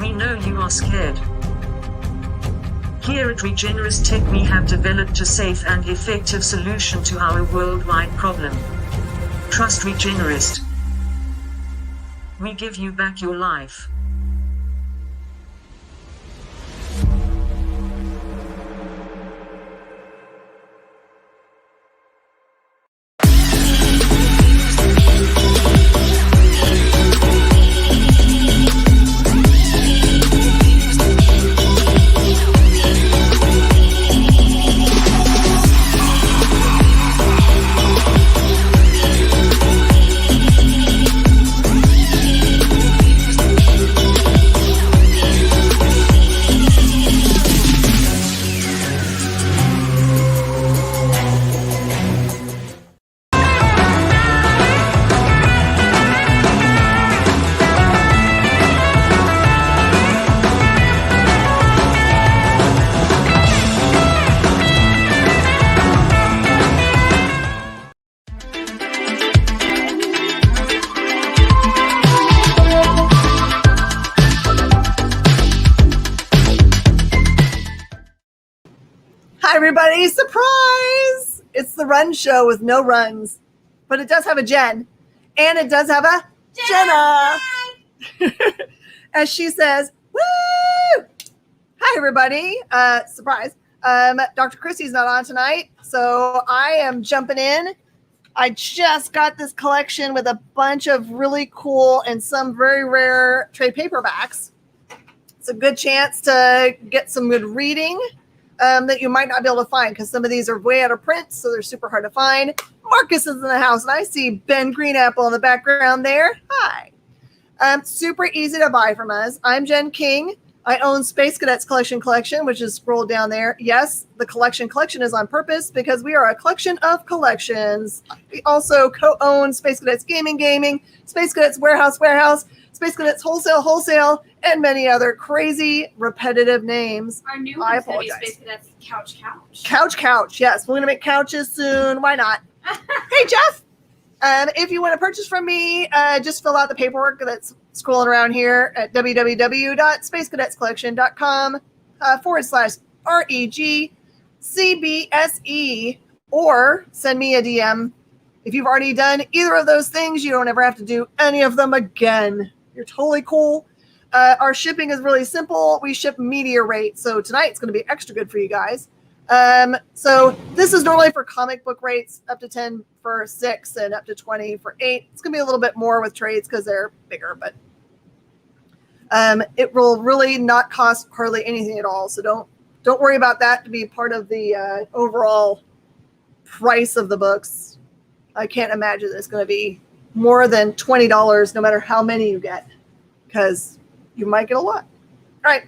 We know you are scared. Here at Regenerist Tech we have developed a safe and effective solution to our worldwide problem. Trust Regenerist. We give you back your life. Hi, everybody. Surprise! It's the Run Show with no runs. But it does have a Jen. And it does have a Jenna. As she says, woo! Hi, everybody. Surprise. Dr. Christie's not on tonight, so I am jumping in. I just got this collection with a bunch of really cool and some very rare trade paperbacks. It's a good chance to get some good reading that you might not be able to find because some of these are way out of print, so they're super hard to find. Marcus is in the house, and I see Ben Greenapple in the background there. Hi. Super easy to buy from us. I'm Jen King. I own Space Cadets Collection, which is scrolled down there. Yes, the collection is on purpose because we are a collection of collections. We also co-own Space Cadets Gaming, Space Cadets Warehouse, Space Cadets Wholesale, and many other crazy, repetitive names. Our new one's going to be Space Cadets Couch. Yes, we're going to make couches soon. Why not? Hey, Jeff. If you want to purchase from me, just fill out the paperwork that's scrolling around here at www.spacecadetscollection.com /REGCBSE, or send me a DM. If you've already done either of those things, you don't ever have to do any of them again. You're totally cool. Our shipping is really simple. We ship media rate, so tonight it's going to be extra good for you guys. So this is normally for comic book rates, up to 10 for 6 and up to 20 for 8. It's going to be a little bit more with trades because they're bigger, but it will really not cost hardly anything at all. So don't worry about that to be part of the overall price of the books. I can't imagine it's going to be more than $20 no matter how many you get, because you might get a lot. All right.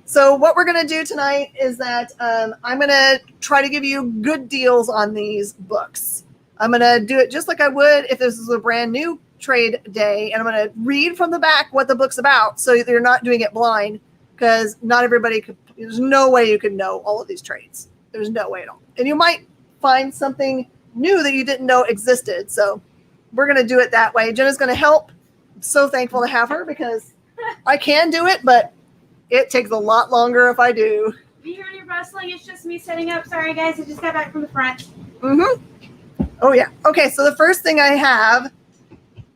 So what we're going to do tonight is that I'm going to try to give you good deals on these books. I'm going to do it just like I would if this was a brand new trade day, and I'm going to read from the back what the book's about so you're not doing it blind, because not everybody could. There's no way you could know all of these trades. There's no way at all. And you might find something new that you didn't know existed. So we're going to do it that way. Jenna's going to help. I'm so thankful to have her because I can do it, but it takes a lot longer if I do. If you hear any rustling, it's just me setting up. Sorry, guys. I just got back from the front. Oh, yeah. Okay, so the first thing I have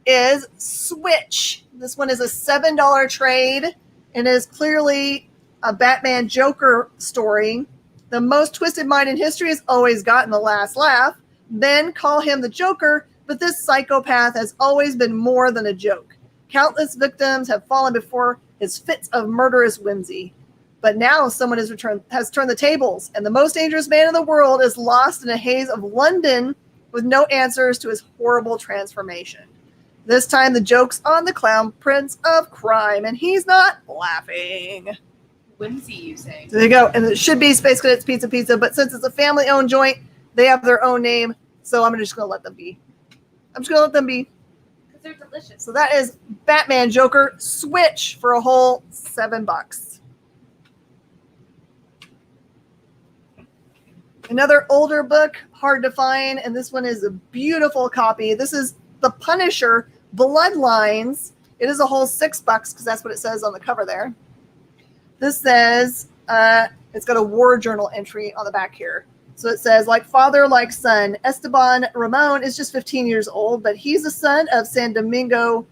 is Switch. This one is a $7 trade and is clearly a Batman Joker story. The most twisted mind in history has always gotten the last laugh. Men call him the Joker, but this psychopath has always been more than a joke. Countless victims have fallen before his fits of murderous whimsy. But now someone has turned the tables, and the most dangerous man in the world is lost in a haze of London with no answers to his horrible transformation. This time the joke's on the clown prince of crime, and he's not laughing. Whimsy, you say? There you go. And it should be Space Cadets Pizza, but since it's a family-owned joint, they have their own name, so I'm just going to let them be. Because they're delicious. So that is Batman Joker Switch for a whole $7. Another older book, hard to find, and this one is a beautiful copy. This is The Punisher Bloodlines. It is a whole $6 because that's what it says on the cover there. This says, it's got a war journal entry on the back here. So it says, like father, like son, Esteban Ramon is just 15 years old, but he's the son of San Domingo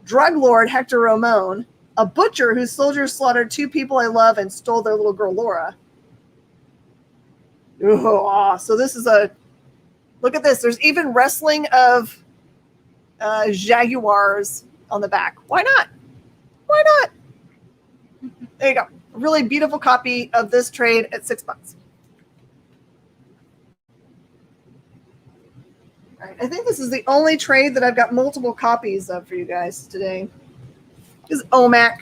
drug lord Hector Ramon, a butcher whose soldiers slaughtered 2 people I love and stole their little girl Laura. Ooh, so this is look at this. There's even wrestling of jaguars on the back. Why not? Why not? There you go. A really beautiful copy of this trade at $6. All right, I think this is the only trade that I've got multiple copies of for you guys today. This is OMAC.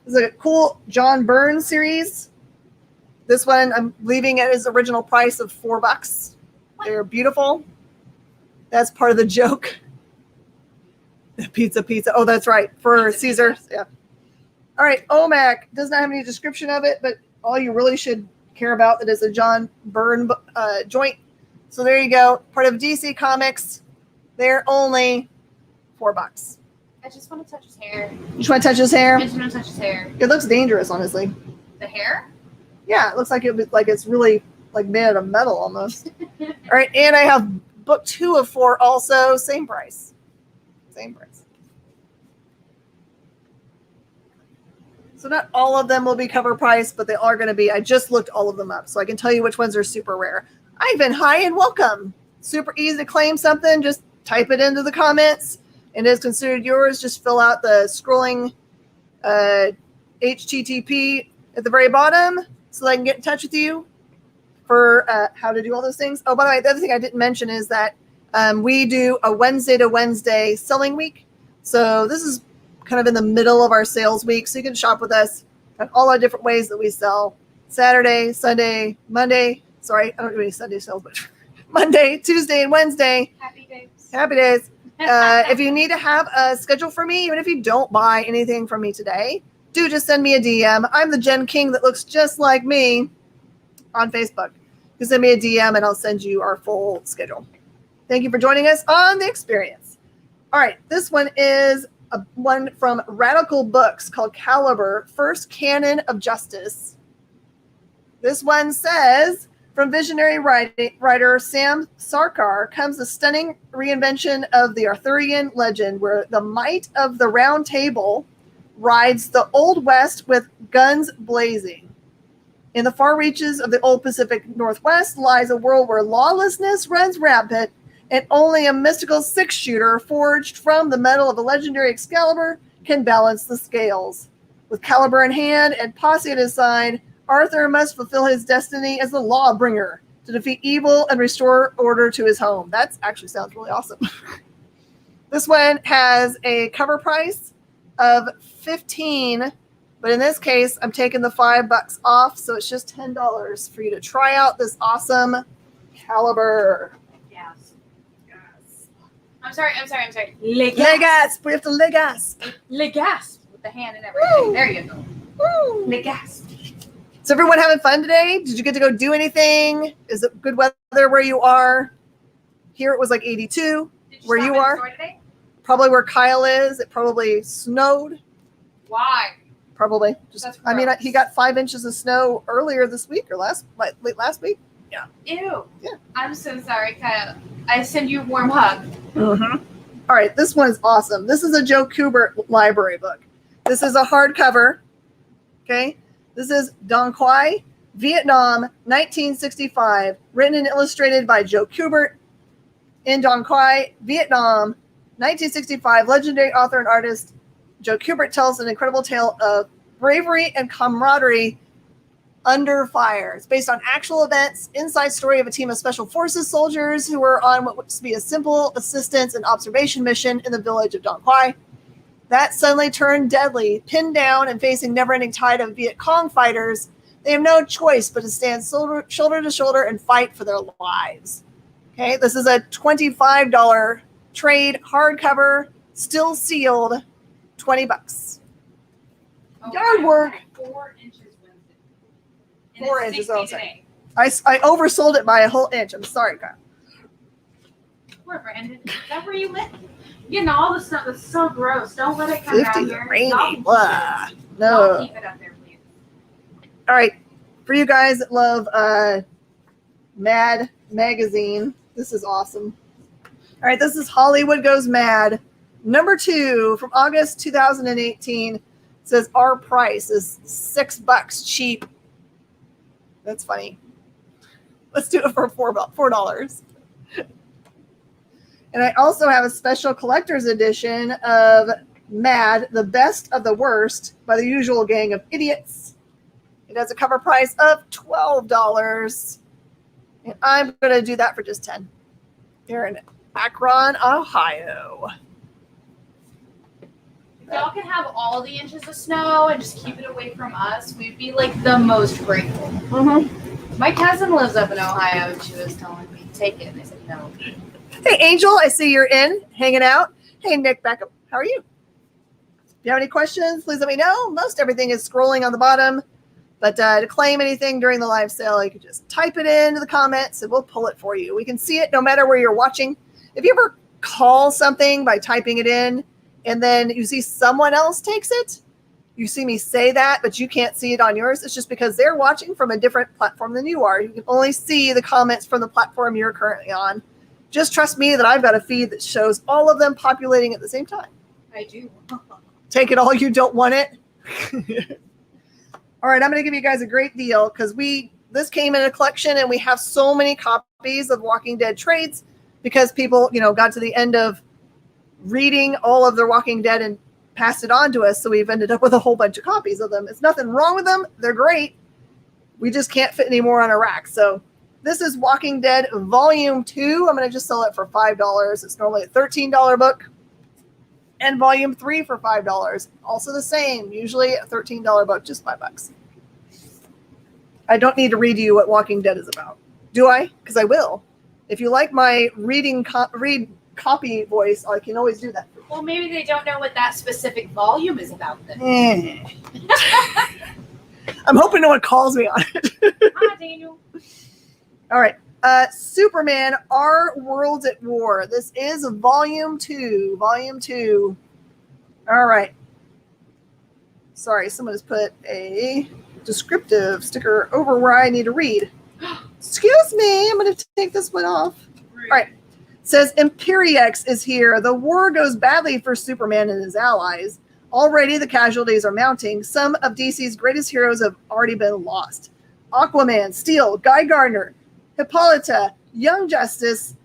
This is a cool John Byrne series. This one I'm leaving at his original price of $4. They're beautiful. That's part of the joke. Pizza. Oh, that's right. For Caesar. Yeah. All right. OMAC does not have any description of it, but all you really should care about that is a John Byrne joint. So there you go. Part of DC Comics. They're only $4. I just want to touch his hair. You just want to touch his hair? I just want to touch his hair. It looks dangerous, honestly. The hair? Yeah, it looks like it's really like made out of metal almost. All right, and I have book 2 of 4 also, same price. Same price. So not all of them will be cover price, but they are going to be. I just looked all of them up, so I can tell you which ones are super rare. Ivan, hi and welcome. Super easy to claim something. Just type it into the comments, and it is considered yours. Just fill out the scrolling HTTP at the very bottom so that I can get in touch with you for how to do all those things. Oh, by the way, the other thing I didn't mention is that we do a Wednesday to Wednesday selling week. So this is kind of in the middle of our sales week. So you can shop with us on all our different ways that we sell. Saturday, Sunday, Monday. Sorry, I don't do any Sunday sales, but Monday, Tuesday, and Wednesday. Happy days. Happy days. If you need to have a schedule for me, even if you don't buy anything from me today, do just send me a DM. I'm the Jen King that looks just like me on Facebook. You send me a DM and I'll send you our full schedule. Thank you for joining us on The Experience. All right, this one is one from Radical Books called Caliber, First Canon of Justice. This one says, from visionary writer Sam Sarkar comes a stunning reinvention of the Arthurian legend where the might of the Round Table rides the Old West with guns blazing. In the far reaches of the old Pacific Northwest lies a world where lawlessness runs rampant and only a mystical six-shooter forged from the metal of the legendary Excalibur can balance the scales. With Caliber in hand and posse at his side, Arthur must fulfill his destiny as the lawbringer to defeat evil and restore order to his home. That actually sounds really awesome. This one has a cover price of $15, but in this case, I'm taking the $5 off, so it's just $10 for you to try out this awesome Caliber. Yes. I'm sorry. Legas. We have to legas. Legas. With the hand and everything. Woo. There you go. Woo. Legas. Is everyone having fun today? Did you get to go do anything? Is it good weather where you are? Here it was like 82. Did Where stop you in the are? store today? Probably where Kyle is. It probably snowed. Why? Probably. That's I mean, gross. he got 5 inches of snow earlier this week or late last week. Ew. Yeah. I'm so sorry, Kyle. I send you a warm hug. Mm-hmm. All right, this one is awesome. This is a Joe Kubert library book. This is a hardcover. Okay. This is Don Quai, Vietnam, 1965, written and illustrated by Joe Kubert. In Don Quai, Vietnam, 1965, legendary author and artist Joe Kubert tells an incredible tale of bravery and camaraderie under fire. It's based on actual events, inside story of a team of special forces soldiers who were on what was to be a simple assistance and observation mission in the village of Don Quai. That suddenly turned deadly. Pinned down and facing never-ending tide of Viet Cong fighters, they have no choice but to stand shoulder to shoulder and fight for their lives. Okay, this is a $25 trade hardcover, still sealed, $20. Oh, Yard work. 4 inches Wednesday. 4 inches, oh, sorry. today. I oversold it by a whole inch. I'm sorry, Kyle. Poor Brandon. Is that where you live? You know, all the stuff is so gross. Don't let it come 50 down here. rainy. Y'all- Blah. No. I'll keep it up there, please. All right. For you guys that love Mad Magazine, this is awesome. All right. This is Hollywood Goes Mad. Number 2 from August 2018. It says our price is $6 cheap. That's funny. Let's do it for $4. And I also have a special collector's edition of Mad, the Best of the Worst by the Usual Gang of Idiots. It has a cover price of $12. And I'm going to do that for just $10 here in Akron, Ohio. If y'all could have all the inches of snow and just keep it away from us, we'd be like the most grateful. Mm-hmm. My cousin lives up in Ohio and she was telling me, take it. And I said, no. Hey, Angel, I see you're in, hanging out. Hey, Nick Beckham, how are you? If you have any questions, please let me know. Most everything is scrolling on the bottom. But to claim anything during the live sale, you can just type it into the comments and we'll pull it for you. We can see it no matter where you're watching. If you ever call something by typing it in and then you see someone else takes it, you see me say that, but you can't see it on yours. It's just because they're watching from a different platform than you are. You can only see the comments from the platform you're currently on. Just trust me that I've got a feed that shows all of them populating at the same time. I do. Take it all, you don't want it. All right, I'm going to give you guys a great deal because this came in a collection and we have so many copies of Walking Dead trades because people, got to the end of reading all of their Walking Dead and passed it on to us. So we've ended up with a whole bunch of copies of them. It's nothing wrong with them. They're great. We just can't fit any more on a rack. So this is Walking Dead Volume 2. I'm going to just sell it for $5. It's normally a $13 book. And Volume 3 for $5. Also the same. Usually a $13 book, just $5. I don't need to read you what Walking Dead is about. Do I? Because I will. If you like my read copy voice, I can always do that. Well, maybe they don't know what that specific volume is about then. I'm hoping no one calls me on it. Hi, Daniel. All right. Superman, Our World's at War. This is Volume 2. Volume 2. All right. Sorry, someone has put a descriptive sticker over where I need to read. Excuse me. I'm going to take this one off. All right. It says, Imperiex is here. The war goes badly for Superman and his allies. Already the casualties are mounting. Some of DC's greatest heroes have already been lost. Aquaman, Steel, Guy Gardner, Hippolyta, Young Justice.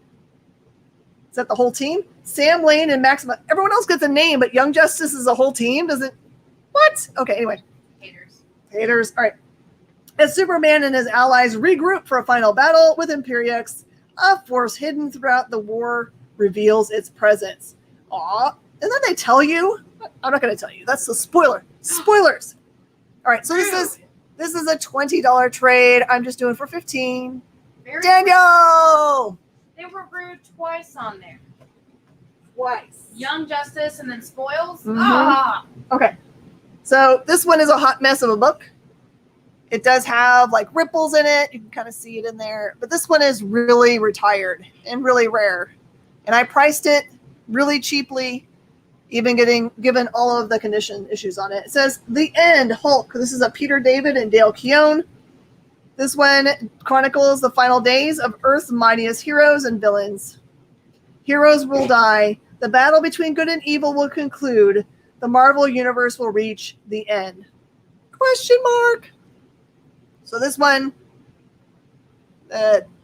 Is that the whole team? Sam Lane and Maxima. Everyone else gets a name, but Young Justice is a whole team? Does it? What? Okay, anyway. Haters. All right. As Superman and his allies regroup for a final battle with Imperiex, a force hidden throughout the war reveals its presence. Aw. And then they tell you? I'm not going to tell you. That's the spoiler. Spoilers. All right, so this is a $20 trade. I'm just doing for $15. Daniel! They were rude twice on there. Twice. Young Justice and then Spoils. Mm-hmm. Ah. Okay. So this one is a hot mess of a book. It does have like ripples in it. You can kind of see it in there. But this one is really retired and really rare. And I priced it really cheaply, even given all of the condition issues on it. It says, The End, Hulk. This is a Peter David and Dale Keown. This one chronicles the final days of Earth's mightiest heroes and villains. Heroes will die. The battle between good and evil will conclude. The Marvel Universe will reach the end. Question mark. So this one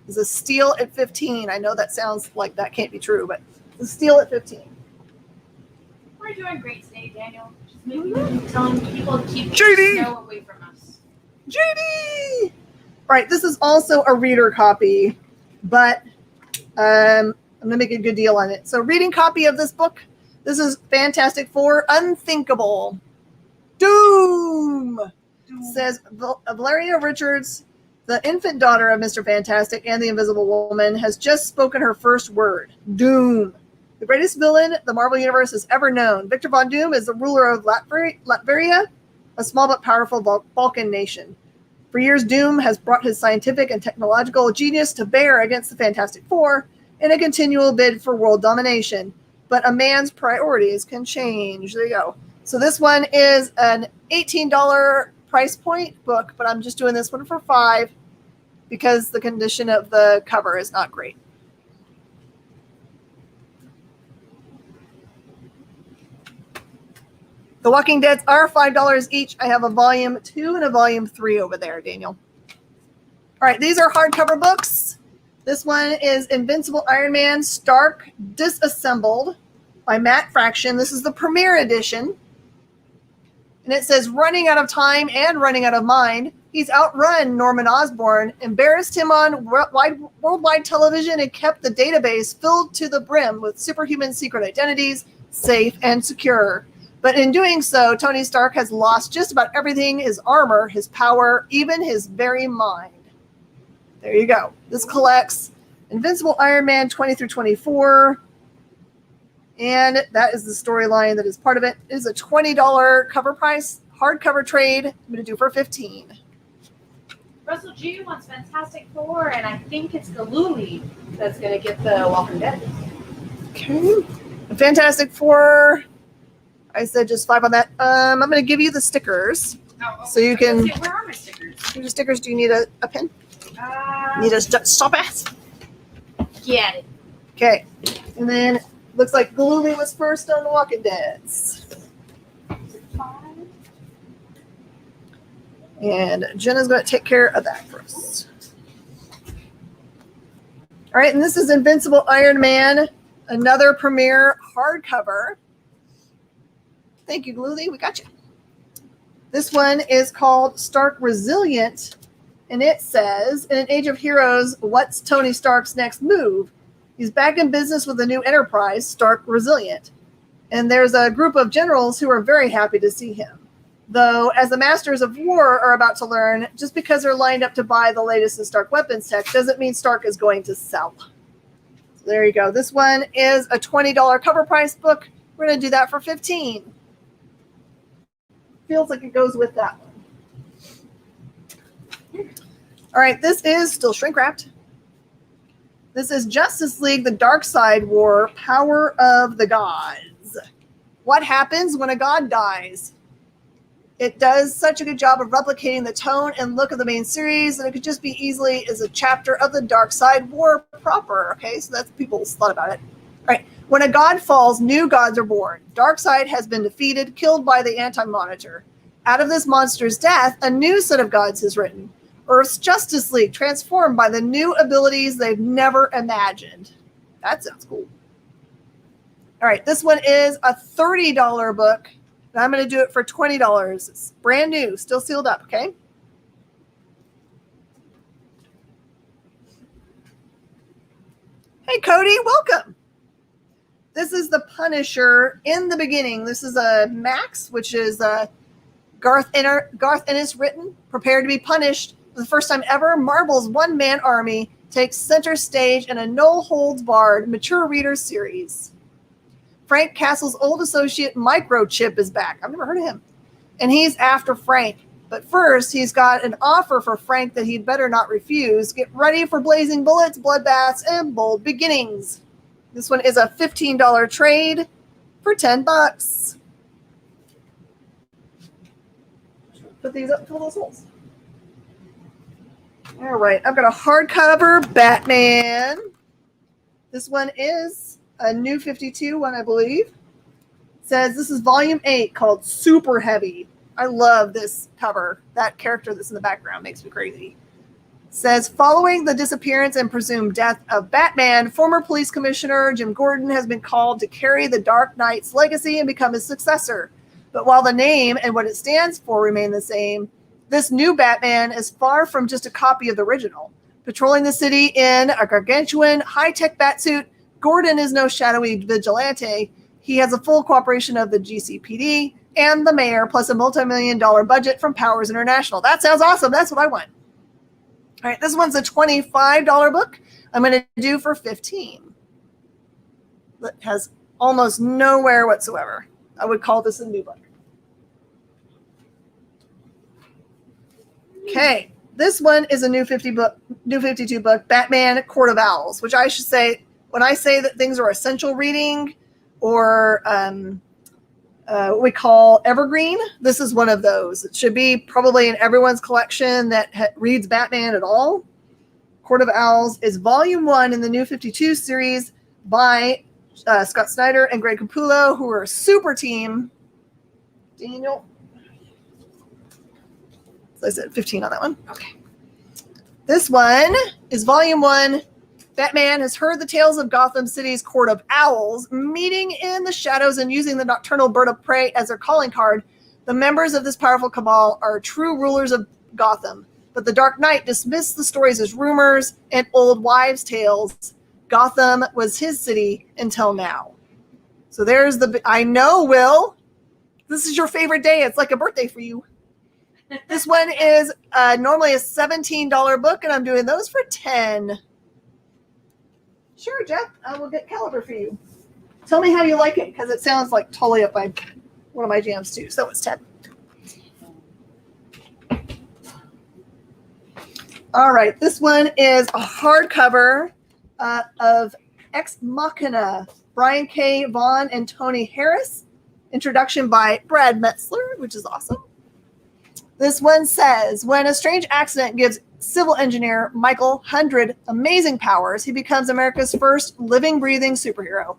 is a steal at 15. I know that sounds like that can't be true, but it's a steal at 15. We're doing great today, Daniel. Just maybe telling people to keep JD! snow away from us. JD! Right, this is also a reader copy, but I'm going to make a good deal on it. So reading copy of this book, this is Fantastic Four Unthinkable. Doom! Says Valeria Richards, the infant daughter of Mr. Fantastic and the Invisible Woman, has just spoken her first word. Doom. The greatest villain the Marvel Universe has ever known. Victor Von Doom is the ruler of Latveria, a small but powerful Balkan nation. For years, Doom has brought his scientific and technological genius to bear against the Fantastic Four in a continual bid for world domination. But a man's priorities can change. There you go. So this one is an $18 price point book, but I'm just doing this one for $5 because the condition of the cover is not great. The Walking Deads are $5 each. I have a volume 2 and a volume 3 over there, Daniel. All right, these are hardcover books. This one is Invincible Iron Man Stark Disassembled by Matt Fraction. This is the premiere edition. And it says, running out of time and running out of mind, he's outrun Norman Osborn, embarrassed him on worldwide television, and kept the database filled to the brim with superhuman secret identities, safe and secure. But in doing so, Tony Stark has lost just about everything: his armor, his power, even his very mind. There you go. This collects Invincible Iron Man 20 through 24. And that is the storyline that is part of it. It is a $20 cover price, hardcover trade. I'm going to do for $15. Russell G wants Fantastic Four, and I think it's Galooly that's going to get the Walking Dead. Okay. Fantastic Four. I said just $5 on that. I'm going to give you the stickers. Oh, okay. So you can. Where are my stickers? Here's your stickers. Do you need a pen? Need a stop ass? Get it. Okay. And then looks like Galooly was first on The Walking Deads. And Jenna's going to take care of that for us. All right, and this is Invincible Iron Man, another premiere hardcover. Thank you, Galooly. We got you. This one is called Stark Resilient, and it says, in an age of heroes, what's Tony Stark's next move? He's back in business with a new enterprise, Stark Resilient. And there's a group of generals who are very happy to see him. Though, as the Masters of War are about to learn, just because they're lined up to buy the latest in Stark weapons tech doesn't mean Stark is going to sell. So there you go. This one is a $20 cover price book. We're going to do that for $15. Feels like it goes with that one. All right, this is still shrink wrapped. This is Justice League, the Dark Side War, Power of the Gods. What happens when a god dies? It does such a good job of replicating the tone and look of the main series that it could just be easily as a chapter of the Dark Side War proper. Okay, so that's people's thought about it. All right, when a god falls, new gods are born. Darkseid has been defeated, killed by the Anti-Monitor. Out of this monster's death, a new set of gods is written. Earth's Justice League, transformed by the new abilities they've never imagined. That sounds cool. All right, this one is a $30 book. And I'm going to do it for $20. It's brand new, still sealed up, okay? Hey, Cody, welcome. This is the Punisher in the beginning. This is a Max, which is Garth Ennis written, prepared to be punished. For the first time ever, Marvel's one-man army takes center stage in a no-holds-barred mature reader series. Frank Castle's old associate Microchip is back. I've never heard of him. And he's after Frank. But first, he's got an offer for Frank that he'd better not refuse. Get ready for blazing bullets, bloodbaths, and bold beginnings. This one is a $15 trade for $10. Put these up, fill those holes. All right, I've got a hardcover Batman. This one is a new 52 one, I believe. It says this is volume 8 called Super Heavy. I love this cover. That character that's in the background makes me crazy. It says, following the disappearance and presumed death of Batman, former police commissioner Jim Gordon has been called to carry the Dark Knight's legacy and become his successor. But while the name and what it stands for remain the same, this new Batman is far from just a copy of the original. Patrolling the city in a gargantuan, high-tech batsuit, Gordon is no shadowy vigilante. He has a full cooperation of the GCPD and the mayor, plus a multi-million-dollar budget from Powers International. That sounds awesome. That's what I want. All right, this one's a $25 book. I'm going to do for $15. That has almost nowhere whatsoever. I would call this a new book. Okay, this one is a new 52 book, Batman Court of Owls, which I should say, when I say that things are essential reading or what we call evergreen. This is one of those. It should be probably in everyone's collection that reads Batman at all. Court of Owls is volume 1 in the New 52 series by Scott Snyder and Greg Capullo, who are a super team. Daniel. So I said 15 on that one. Okay. This one is volume 1. Batman has heard the tales of Gotham City's Court of Owls, meeting in the shadows and using the nocturnal bird of prey as their calling card. The members of this powerful cabal are true rulers of Gotham, but the Dark Knight dismissed the stories as rumors and old wives' tales. Gotham was his city until now. So there's I know, Will. This is your favorite day. It's like a birthday for you. This one is normally a $17 book, and I'm doing those for $10. Sure, Jeff. I will get Caliber for you. Tell me how you like it, because it sounds like totally up my one of my jams too. So it's 10. All right, this one is a hardcover of Ex Machina, Brian K. Vaughan and Tony Harris. Introduction by Brad Metzler, which is awesome. This one says, when a strange accident gives civil engineer Michael Hundred amazing powers, he becomes America's first living, breathing superhero.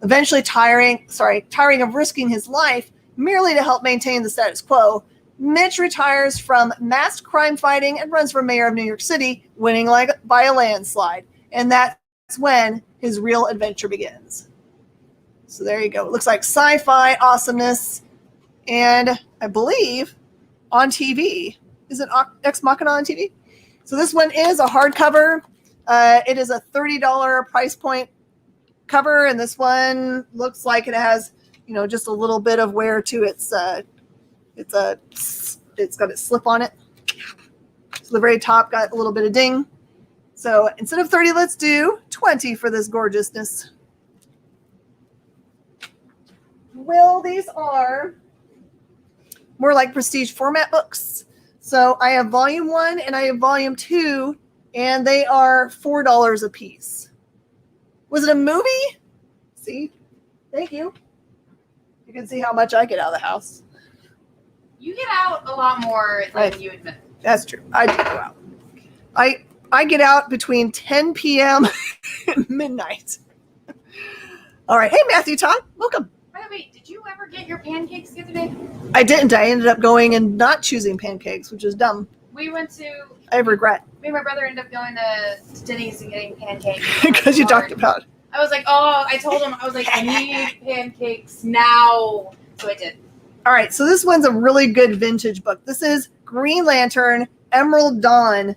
Eventually tiring of risking his life merely to help maintain the status quo, Mitch retires from masked crime fighting and runs for mayor of New York City, winning by a landslide. And that's when his real adventure begins. So there you go. It looks like sci-fi awesomeness. And I believe on TV. Is it Ex Machina on TV? So this one is a hardcover. It is a $30 price point cover, and this one looks like it has, just a little bit of wear to its. It's got a slip on it. So the very top got a little bit of ding. So instead of 30, let's do 20 for this gorgeousness. Well, these are more like prestige format books. So I have volume 1 and I have volume 2, and they are $4 a piece. Was it a movie? See? Thank you. You can see how much I get out of the house. You get out a lot more than you admit. That's true. I do go out. I get out between 10 p.m. and midnight. All right. Hey, Matthew Todd. Welcome. By the way, did you ever get your pancakes the other day? I didn't. I ended up going and not choosing pancakes, which is dumb. We went to... I have regret. Me and my brother ended up going to Denny's and getting pancakes. Because you talked about it. I was like, I told him, I need pancakes now. So I did. All right, so this one's a really good vintage book. This is Green Lantern, Emerald Dawn.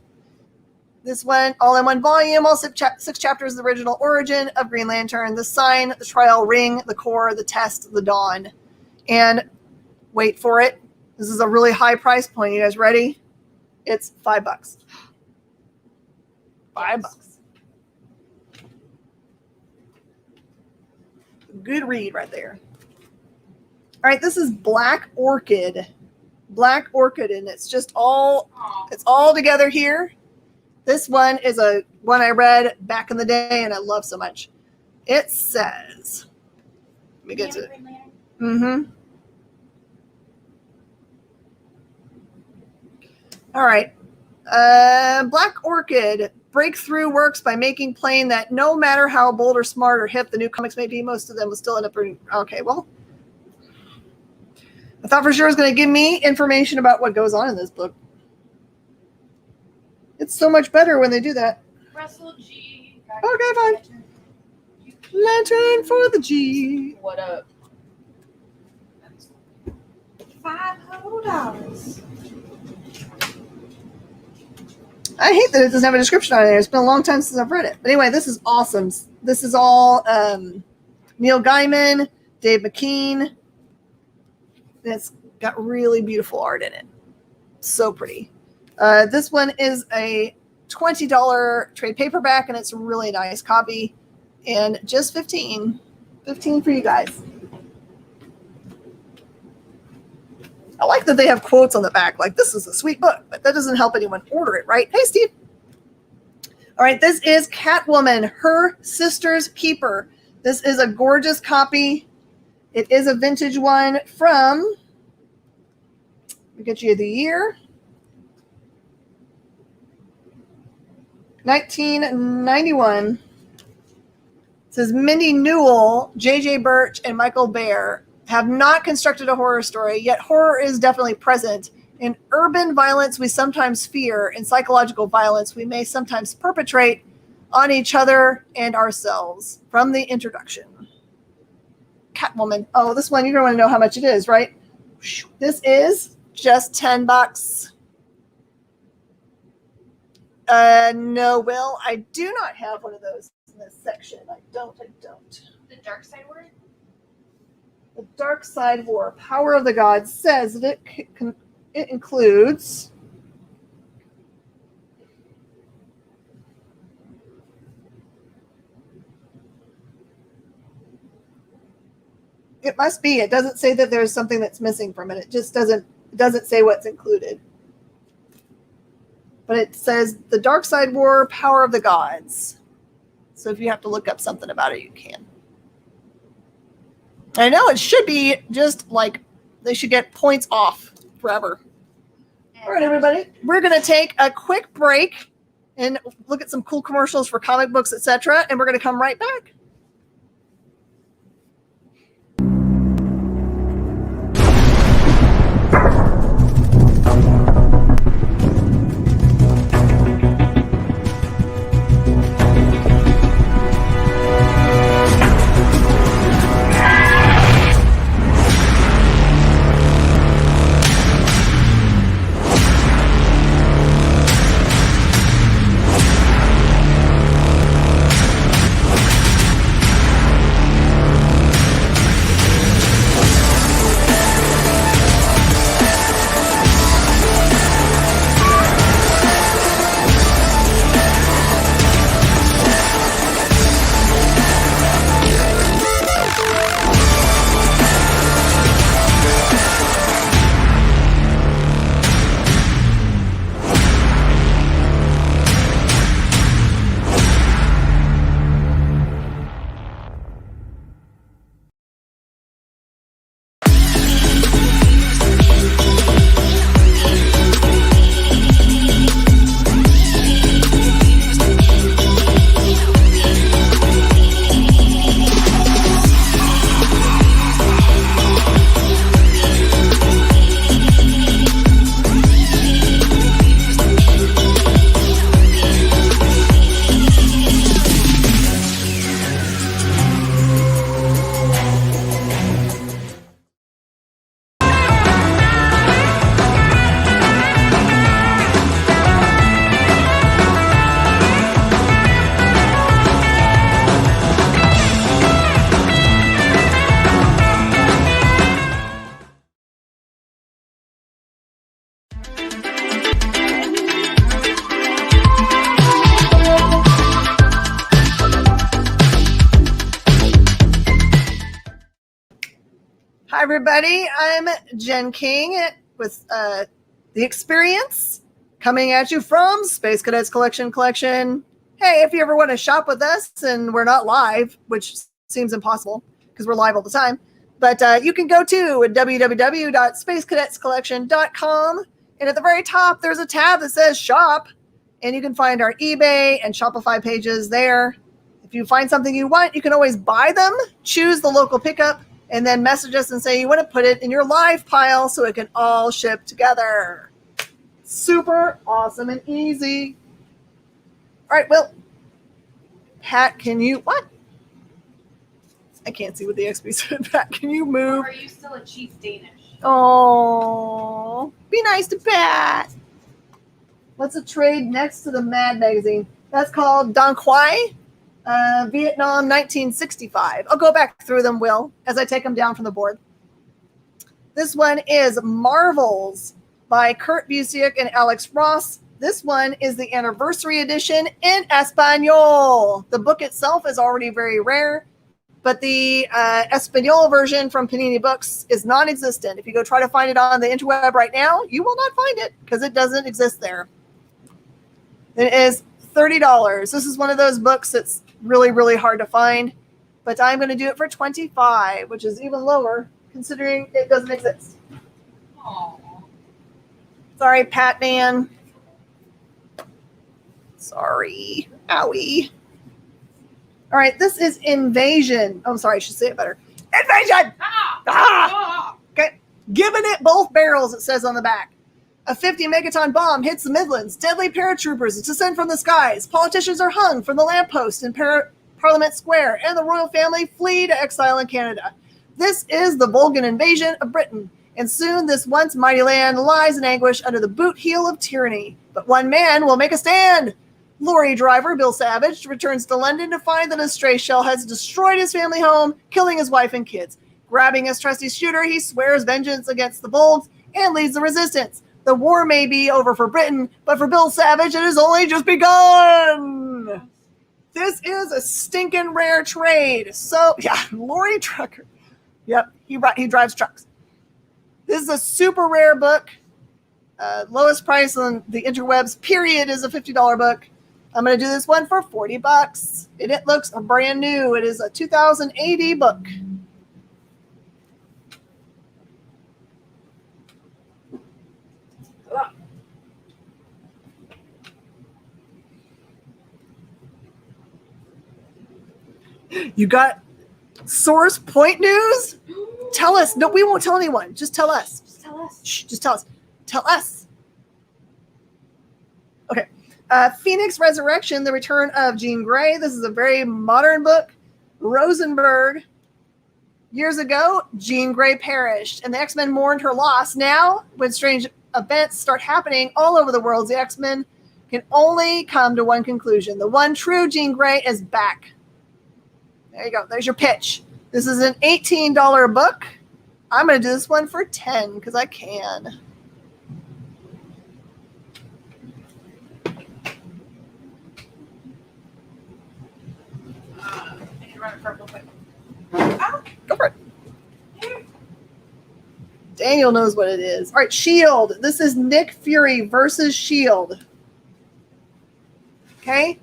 This one, all in one volume, all 6 chapters, the original origin of Green Lantern, the sign, the trial ring, the core, the test, the dawn. And wait for it. This is a really high price point. You guys ready? It's $5. $5. Good read right there. All right, this is Black Orchid. Black Orchid, and it's just all together here. This one is a one I read back in the day and I love so much. It says, let me get to it. All right. Black Orchid. Breakthrough works by making plain that no matter how bold or smart or hip the new comics may be, most of them will still end up. Okay, well, I thought for sure it was going to give me information about what goes on in this book. It's so much better when they do that. Russell G. Okay, fine. Lantern for the G. What up? $5. I hate that it doesn't have a description on there. It's been a long time since I've read it. But anyway, this is awesome. This is all Neil Gaiman, Dave McKean. And it's got really beautiful art in it. So pretty. This one is a $20 trade paperback, and it's a really nice copy. And just $15. $15 for you guys. I like that they have quotes on the back, like this is a sweet book, but that doesn't help anyone order it, right? Hey, Steve. All right, this is Catwoman, Her Sister's Keeper. This is a gorgeous copy. It is a vintage one from, let me get you the year, 1991. It says Mindy Newell, J.J. Birch, and Michael Baer have not constructed a horror story, yet horror is definitely present. In urban violence, we sometimes fear. In psychological violence, we may sometimes perpetrate on each other and ourselves. From the introduction. Catwoman. Oh, this one, you're going to want to know how much it is, right? This is just $10. No, Will, I do not have one of those in this section. I don't. The dark side word? The Dark Side War, Power of the Gods, says that it includes it must be. It doesn't say that there's something that's missing from it. It just doesn't say what's included. But it says the Dark Side War, Power of the Gods. So if you have to look up something about it, you can. I know it should be just like they should get points off forever. All right, everybody. We're going to take a quick break and look at some cool commercials for comic books, etc. And we're going to come right back. Hi, everybody. I'm Jen King with The Experience, coming at you from Space Cadets Collection. Hey, if you ever want to shop with us and we're not live, which seems impossible because we're live all the time, but you can go to www.spacecadetscollection.com, and at the very top, there's a tab that says Shop, and you can find our eBay and Shopify pages there. If you find something you want, you can always buy them, choose the local pickup, and then message us and say you want to put it in your live pile so it can all ship together. Super awesome and easy. All right, well, Pat, can you, what? I can't see what the XP said. Pat, can you move? Or are you still a Chief Danish? Oh, be nice to Pat. What's a trade next to the Mad magazine? That's called Don Quai. Vietnam 1965. I'll go back through them, Will, as I take them down from the board. This one is Marvels by Kurt Busiek and Alex Ross. This one is the anniversary edition in Espanol. The book itself is already very rare, but the Espanol version from Panini Books is non-existent. If you go try to find it on the interweb right now, you will not find it because it doesn't exist there. It is $30. This is one of those books that's really, really hard to find. but I'm going to do it for $25, which is even lower considering it doesn't exist. Aw. Sorry, Pat Man. Sorry. Owie. All right, this is Invasion. Oh, I'm sorry, I should say it better. Invasion! Ah! Ah! Okay. Giving it both barrels, it says on the back. A 50 megaton bomb hits the Midlands. Deadly paratroopers descend from the skies. Politicians are hung from the lamppost in Parliament Square, and the royal family flee to exile in Canada. This is the Vulcan invasion of Britain, and soon this once mighty land lies in anguish under the boot heel of tyranny. But one man will make a stand. Lorry driver Bill Savage returns to London to find that a stray shell has destroyed his family home, killing his wife and kids. Grabbing his trusty shooter, he swears vengeance against the Volks and leads the resistance. The war may be over for Britain, but for Bill Savage, it has only just begun. This is a stinking rare trade. So, yeah, lorry trucker. Yep, he drives trucks. This is a super rare book. Lowest price on the interwebs, period, is a $50 book. I'm going to do this one for $40. And it looks brand new. It is a 2080 book. You got source point news? Tell us. No, we won't tell anyone. Just tell us. Just tell us. Shh, just tell us. Tell us. Okay. Phoenix Resurrection, The Return of Jean Grey. This is a very modern book. Rosenberg. Years ago, Jean Grey perished, and the X-Men mourned her loss. Now, when strange events start happening all over the world, the X-Men can only come to one conclusion. The one true Jean Grey is back. There you go. There's your pitch. This is an $18 book. I'm going to do this one for $10 because I can. I need to run it for real quick. Go for it. Daniel knows what it is. All right, S.H.I.E.L.D. This is Nick Fury versus S.H.I.E.L.D. Okay?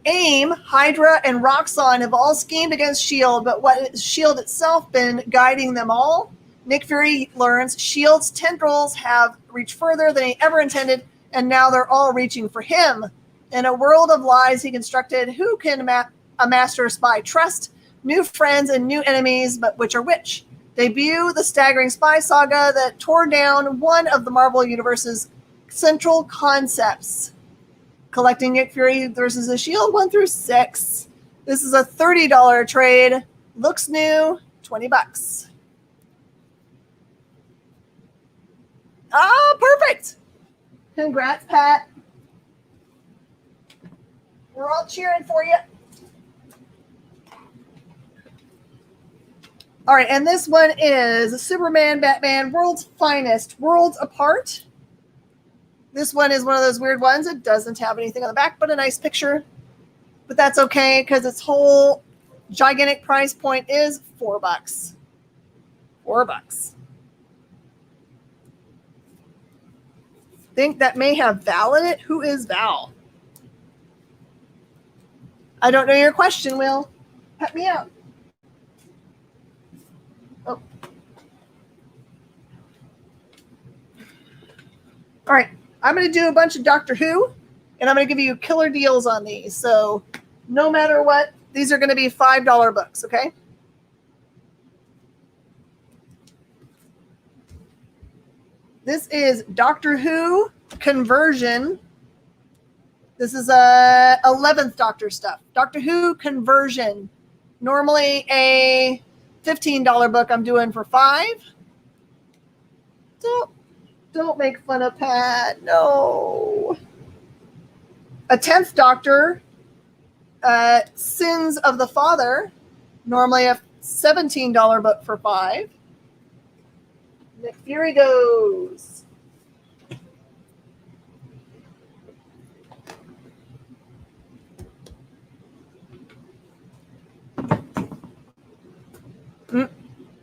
AIM, Hydra, and Roxxon have all schemed against S.H.I.E.L.D., but what has S.H.I.E.L.D. itself been guiding them all? Nick Fury learns S.H.I.E.L.D.'s tendrils have reached further than he ever intended, and now they're all reaching for him. In a world of lies he constructed, who can a master spy trust? New friends and new enemies, but which are which? Debut the staggering spy saga that tore down one of the Marvel Universe's central concepts. Collecting Nick Fury versus the S.H.I.E.L.D. 1 through 6. This is a $30 trade. Looks new, $20. Ah, perfect. Congrats, Pat. We're all cheering for you. All right, and this one is Superman, Batman, World's Finest, Worlds Apart. This one is one of those weird ones. It doesn't have anything on the back but a nice picture. But that's okay because its whole gigantic price point is $4. $4. Think that may have Val in it. Who is Val? I don't know your question, Will. Help me out. Oh. All right. I'm going to do a bunch of Doctor Who, and I'm going to give you killer deals on these. So no matter what, these are going to be $5 books, okay? This is Doctor Who Conversion. This is a 11th Doctor stuff. Doctor Who Conversion. Normally a $15 book I'm doing for $5. Don't make fun of Pat. No. A 10th Doctor, Sins of the Father. Normally a $17 book for $5. Nick Fury goes.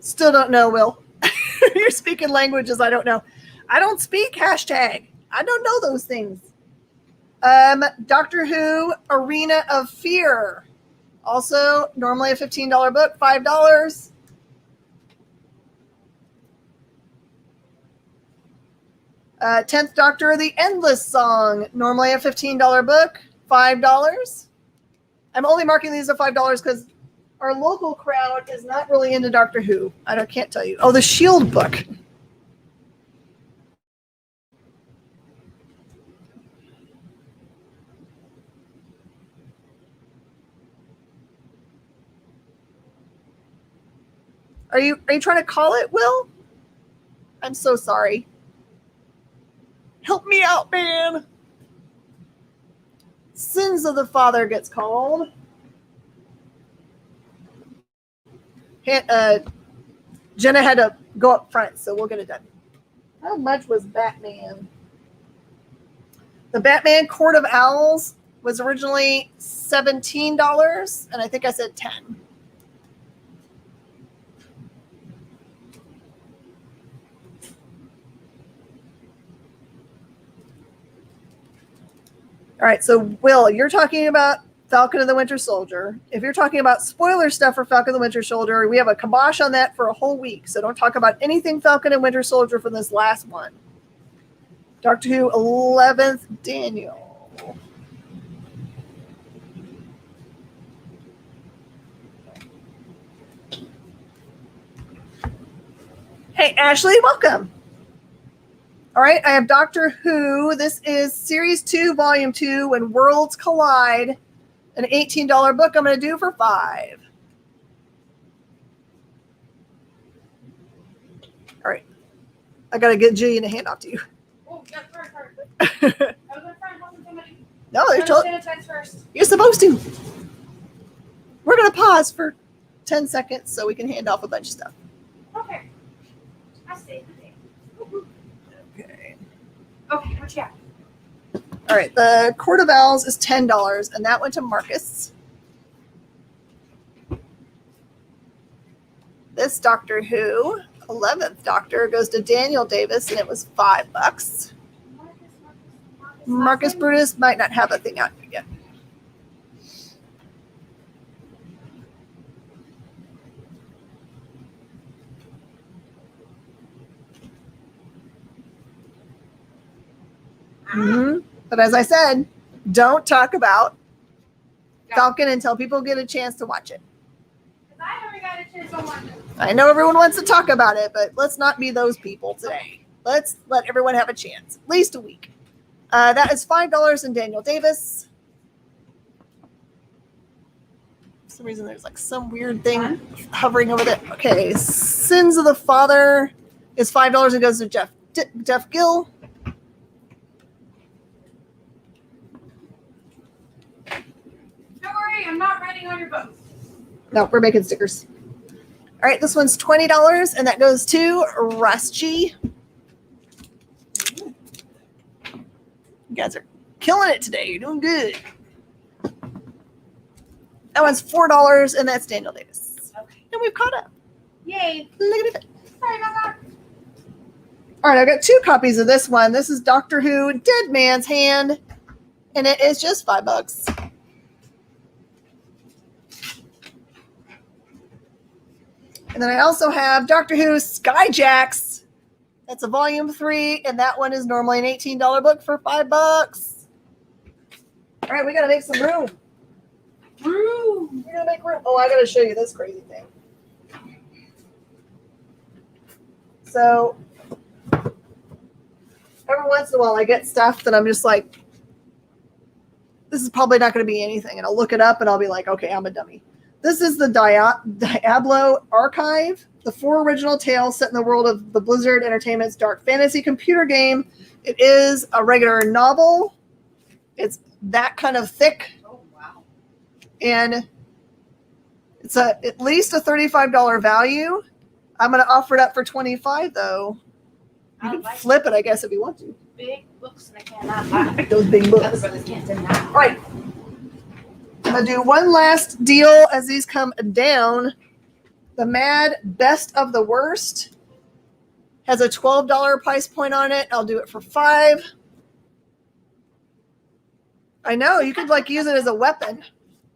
Still don't know, Will. You're speaking languages I don't know. I don't speak hashtag. I don't know those things. Doctor Who Arena of Fear. Also, normally a $15 book, $5. Tenth Doctor, The Endless Song, normally a $15 book, $5. I'm only marking these at $5 because our local crowd is not really into Doctor Who. Can't tell you. Oh, the Shield book. Are you trying to call it, Will? I'm so sorry. Help me out, man. Sins of the Father gets called. Jenna had to go up front, so we'll get it done. How much was Batman? The Batman Court of Owls was originally $17, and I think I said $10. All right, so Will, you're talking about Falcon and the Winter Soldier. If you're talking about spoiler stuff for Falcon and the Winter Soldier, we have a kibosh on that for a whole week. So don't talk about anything Falcon and Winter Soldier from this last one. Doctor Who 11th Daniel. Hey, Ashley, welcome. All right, I have Doctor Who. This is Series 2, Volume 2, When Worlds Collide. An $18 book I'm going to do for $5. All right. I got to get Jillian to hand off to you. Oh, yeah, sorry. I was going to try and help somebody. No, they're first. You're supposed to. We're going to pause for 10 seconds so we can hand off a bunch of stuff. Okay. I see. Okay, what you got? All right, the Court of Owls is $10, and that went to Marcus. This Doctor Who, 11th Doctor, goes to Daniel Davis, and it was $5. Marcus Brutus might not have a thing out yet. Mm-hmm. But as I said, don't talk about Falcon until people get a chance to watch it. I never got a chance to watch it. I know everyone wants to talk about it, but let's not be those people today. Let's let everyone have a chance, at least a week. That is $5 in Daniel Davis. For some reason, there's like some weird thing hovering over there. Okay, Sins of the Father is $5 and goes to Jeff Gill. Don't worry, I'm not writing on your book. No, we're making stickers. All right, this one's $20, and that goes to Russ G. You guys are killing it today. You're doing good. That one's $4, and that's Daniel Davis. Okay. And we've caught up. Yay. Look at it. Sorry about that. All right, I've got 2 copies of this one. This is Doctor Who, Dead Man's Hand, and it is just $5. And then I also have Doctor Who Skyjacks. That's a volume 3, and that one is normally an $18 book for $5. All right, we got to make some room. Room. We're going to make room. Oh, I got to show you this crazy thing. So every once in a while I get stuff that I'm just like, this is probably not going to be anything. And I'll look it up and I'll be like, okay, I'm a dummy. This is the Diablo Archive, the 4 original tales set in the world of the Blizzard Entertainment's dark fantasy computer game. It is a regular novel. It's that kind of thick. Oh, wow. And it's at least a $35 value. I'm going to offer it up for $25, though. You can flip it, I guess, if you want to. Big books and I cannot buy. Those big books. Other brothers can't deny. All right. I'm going to do one last deal as these come down. The Mad Best of the Worst has a $12 price point on it. I'll do it for $5. I know. You could like use it as a weapon.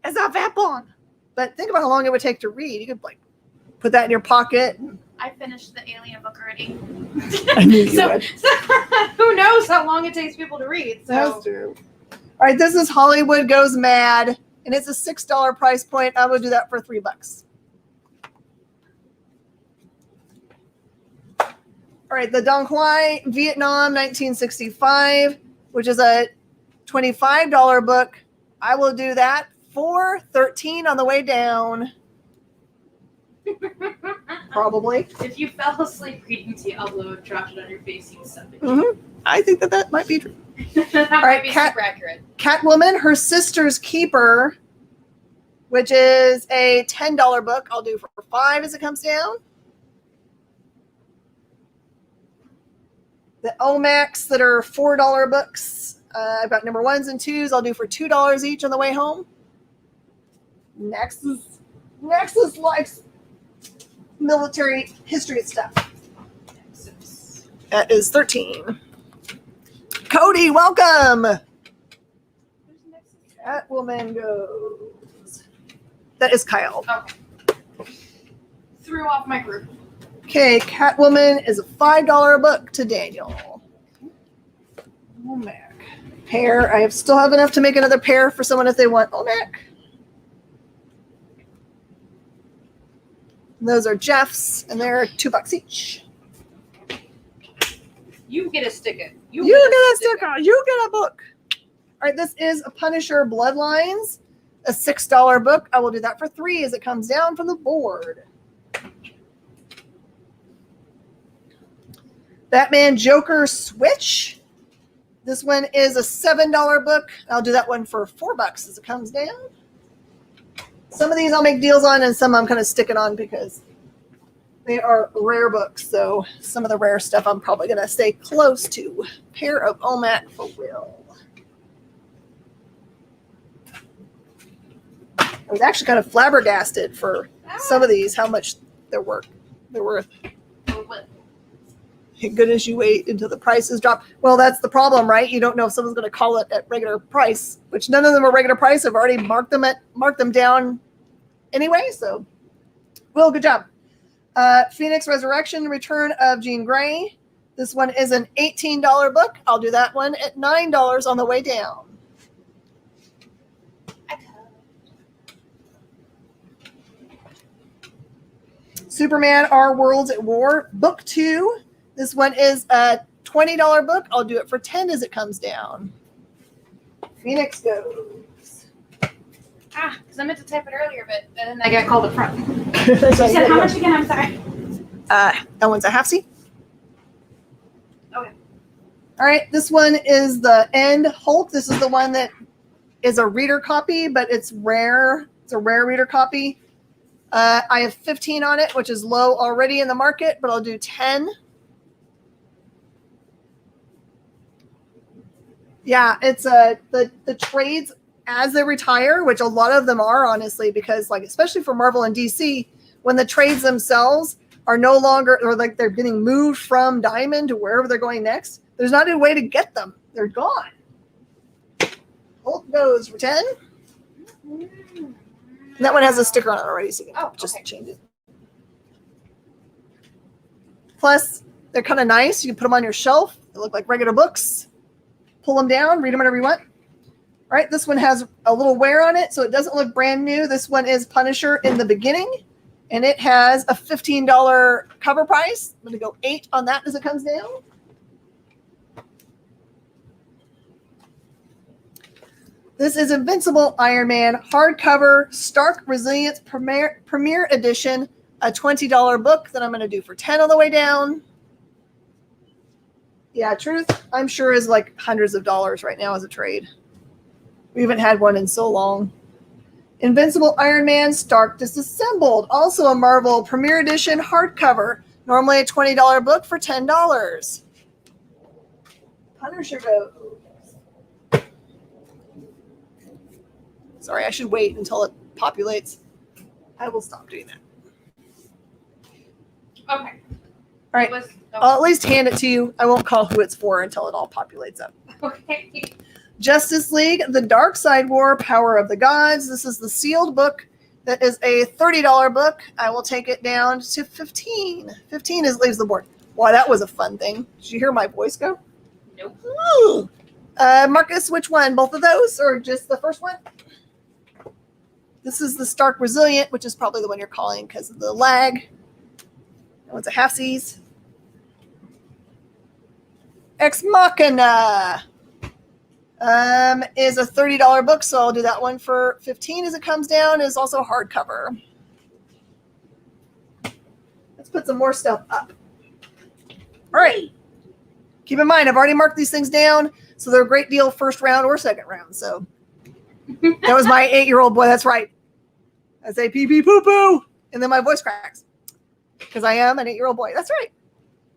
As a weapon. But think about how long it would take to read. You could like put that in your pocket. I finished the Alien book already. I knew you so, would. so who knows how long it takes people to read? So That's true. All right, this is Hollywood Goes Mad, and it's a $6 price point. I would do that for $3. All right, the Dong Quai Vietnam 1965, which is a $25 book. I will do that for $13 on the way down. Probably. if you fell asleep reading Diablo and dropped it on your face, you'd suck it. Mm-hmm. I think that might be true. That All might right, be super accurate. Catwoman, Her Sister's Keeper, which is a $10 book. I'll do for $5 as it comes down. The OMAX that are $4 books. I've got number 1s and 2s. I'll do for $2 each on the way home. Next is like military history stuff. That is $13. Cody, welcome. Catwoman goes. That is Kyle. Okay. Threw off my group. Okay, Catwoman is a $5 book to Daniel. Olmec. Pair. I still have enough to make another pair for someone if they want Olmec. And those are Jeff's, and they're $2 each. You get a sticker. You get a sticker. You get a book. All right, this is a Punisher Bloodlines, a $6 book. I will do that for $3 as it comes down from the board. Batman Joker Switch. This one is a $7 book. I'll do that one for $4 as it comes down. Some of these I'll make deals on, and some I'm kind of sticking on because they are rare books. So some of the rare stuff I'm probably going to stay close to. Pair of OMAC for Will. I was actually kind of flabbergasted for some of these, how much they're worth. Good as you wait until the prices drop. Well, that's the problem, right? You don't know if someone's going to call it at regular price, which none of them are regular price. I've already marked them down anyway. So, Will, good job. Phoenix Resurrection, Return of Jean Grey. This one is an $18 book. I'll do that one at $9 on the way down. Superman, Our Worlds at War, Book 2. This one is a $20 book. I'll do it for $10 as it comes down. Phoenix goes. Because I meant to type it earlier, but then I got called up front. You You said how much again? I'm sorry. That one's a half C. Okay. All right, this one is the End Hulk. This is the one that is a reader copy, but it's rare. It's a rare reader copy. I have 15 on it, which is low already in the market, but I'll do 10. Yeah, it's the trades as they retire, which a lot of them are, honestly, because like especially for Marvel and DC, when the trades themselves are no longer, or like they're getting moved from Diamond to wherever they're going next, there's not a way to get them. They're gone. Hulk goes for 10. And that one has a sticker on it already, so you can just change it. Plus, they're kind of nice. You can put them on your shelf. They look like regular books. Pull them down, read them whenever you want. All right, this one has a little wear on it, so it doesn't look brand new. This one is Punisher in the Beginning, and it has a $15 cover price. I'm going to go 8 on that as it comes down. This is Invincible Iron Man hardcover Stark Resilience Premier Edition, a $20 book that I'm going to do for $10 on the way down. Yeah, Truth, I'm sure is like hundreds of dollars right now as a trade. We haven't had one in so long. Invincible Iron Man Stark Disassembled, also a Marvel Premier Edition hardcover, normally a $20 book for $10. Punisher goes. Sorry, I should wait until it populates. I will stop doing that. Okay. All right. I'll at least hand it to you. I won't call who it's for until it all populates up. Okay. Justice League, The Dark Side War, Power of the Gods. This is the sealed book. That is a $30 book. I will take it down to 15. 15 leaves the board. Wow, that was a fun thing. Did you hear my voice go? Nope. Ooh. Marcus, which one? Both of those or just the first one? This is the Stark Resilient, which is probably the one you're calling because of the lag. That one's a half-seas. Ex Machina is a $30 book, so I'll do that one for 15 as it comes down. Is also hardcover. Let's put some more stuff up. All right. Keep in mind, I've already marked these things down, so they're a great deal first round or second round. So that was my 8-year-old boy. That's right. I say pee pee poo poo, and then my voice cracks because I am an 8-year-old boy. That's right.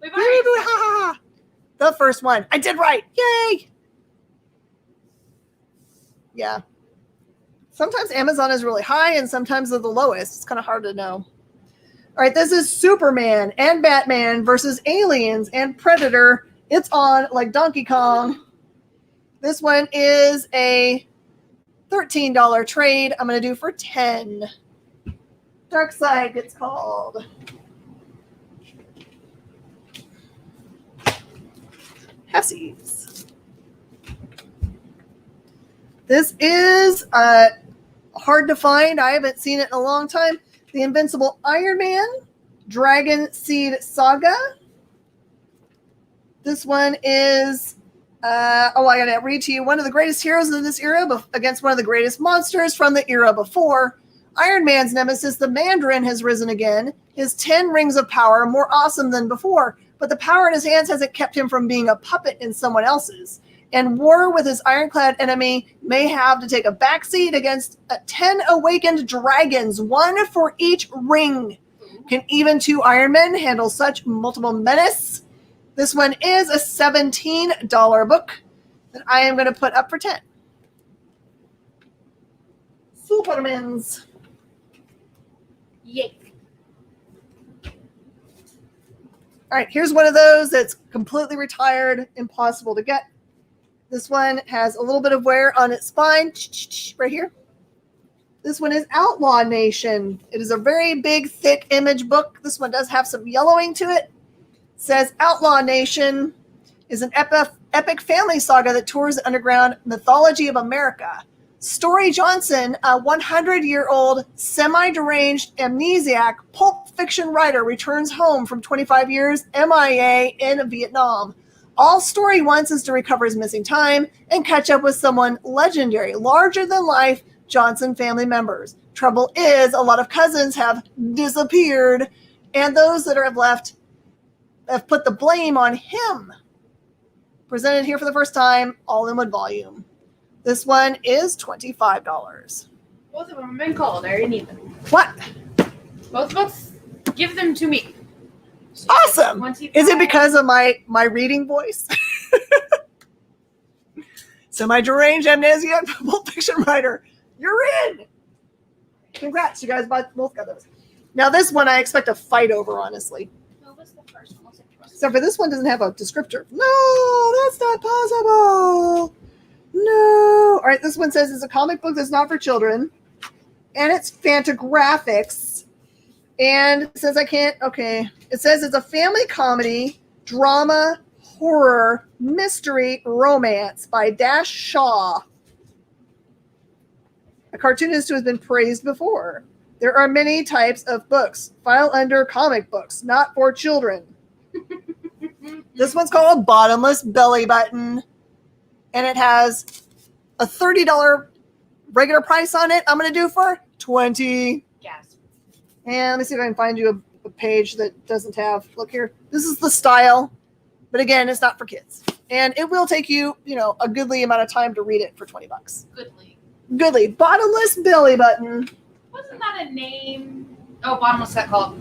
We've Pee pee poo, ha ha ha. The first one. I did right. Yay. Yeah. Sometimes Amazon is really high and sometimes they're the lowest. It's kind of hard to know. All right, this is Superman and Batman versus Aliens and Predator. It's on like Donkey Kong. This one is a $13 trade. I'm going to do for 10. Dark Side it's called. Half-seas. This is hard to find. I haven't seen it in a long time. The Invincible Iron Man, Dragon Seed Saga. This one is, I got to read to you, one of the greatest heroes in this era against one of the greatest monsters from the era before. Iron Man's nemesis, the Mandarin, has risen again. His 10 rings of power, more awesome than before, but the power in his hands hasn't kept him from being a puppet in someone else's. And war with his ironclad enemy may have to take a backseat against 10 awakened dragons, one for each ring. Can even 2 Iron Men handle such multiple menace? This one is a $17 book that I am going to put up for 10. Supermans. Yay. All right, here's one of those that's completely retired, impossible to get. This one has a little bit of wear on its spine, right here. This one is Outlaw Nation. It is a very big, thick image book. This one does have some yellowing to it. It says Outlaw Nation is an epic family saga that tours the underground mythology of America. Story Johnson, a 100-year-old semi-deranged amnesiac pulp fiction writer, returns home from 25 years MIA in Vietnam. All Story wants is to recover his missing time and catch up with someone legendary, larger-than-life Johnson family members. Trouble is, a lot of cousins have disappeared, and those that are left have put the blame on him. Presented here for the first time, all in one volume. This one is $25. Both of them have been called. I already need them. What? Both books? Give them to me. Awesome. Is it because of my reading voice? So my deranged amnesia pulp fiction writer, you're in. Congrats, you guys both got those. Now this one I expect a fight over, honestly. What was the first one? Except for this one doesn't have a descriptor. No, that's not possible. No. All right, this one says it's a comic book that's not for children. And it's Fantagraphics. And it says I can't, okay. It says it's a family comedy, drama, horror, mystery, romance by Dash Shaw. A cartoonist who has been praised before. There are many types of books. File under comic books, not for children. This one's called Bottomless Belly Button. And it has a $30 regular price on it. I'm going to do for $20. Gasp. And let me see if I can find you a page that doesn't have, look here. This is the style. But again, it's not for kids. And it will take you, a goodly amount of time to read it for $20. Goodly. Bottomless Belly Button. Wasn't that a name? Oh, Bottomless Set called.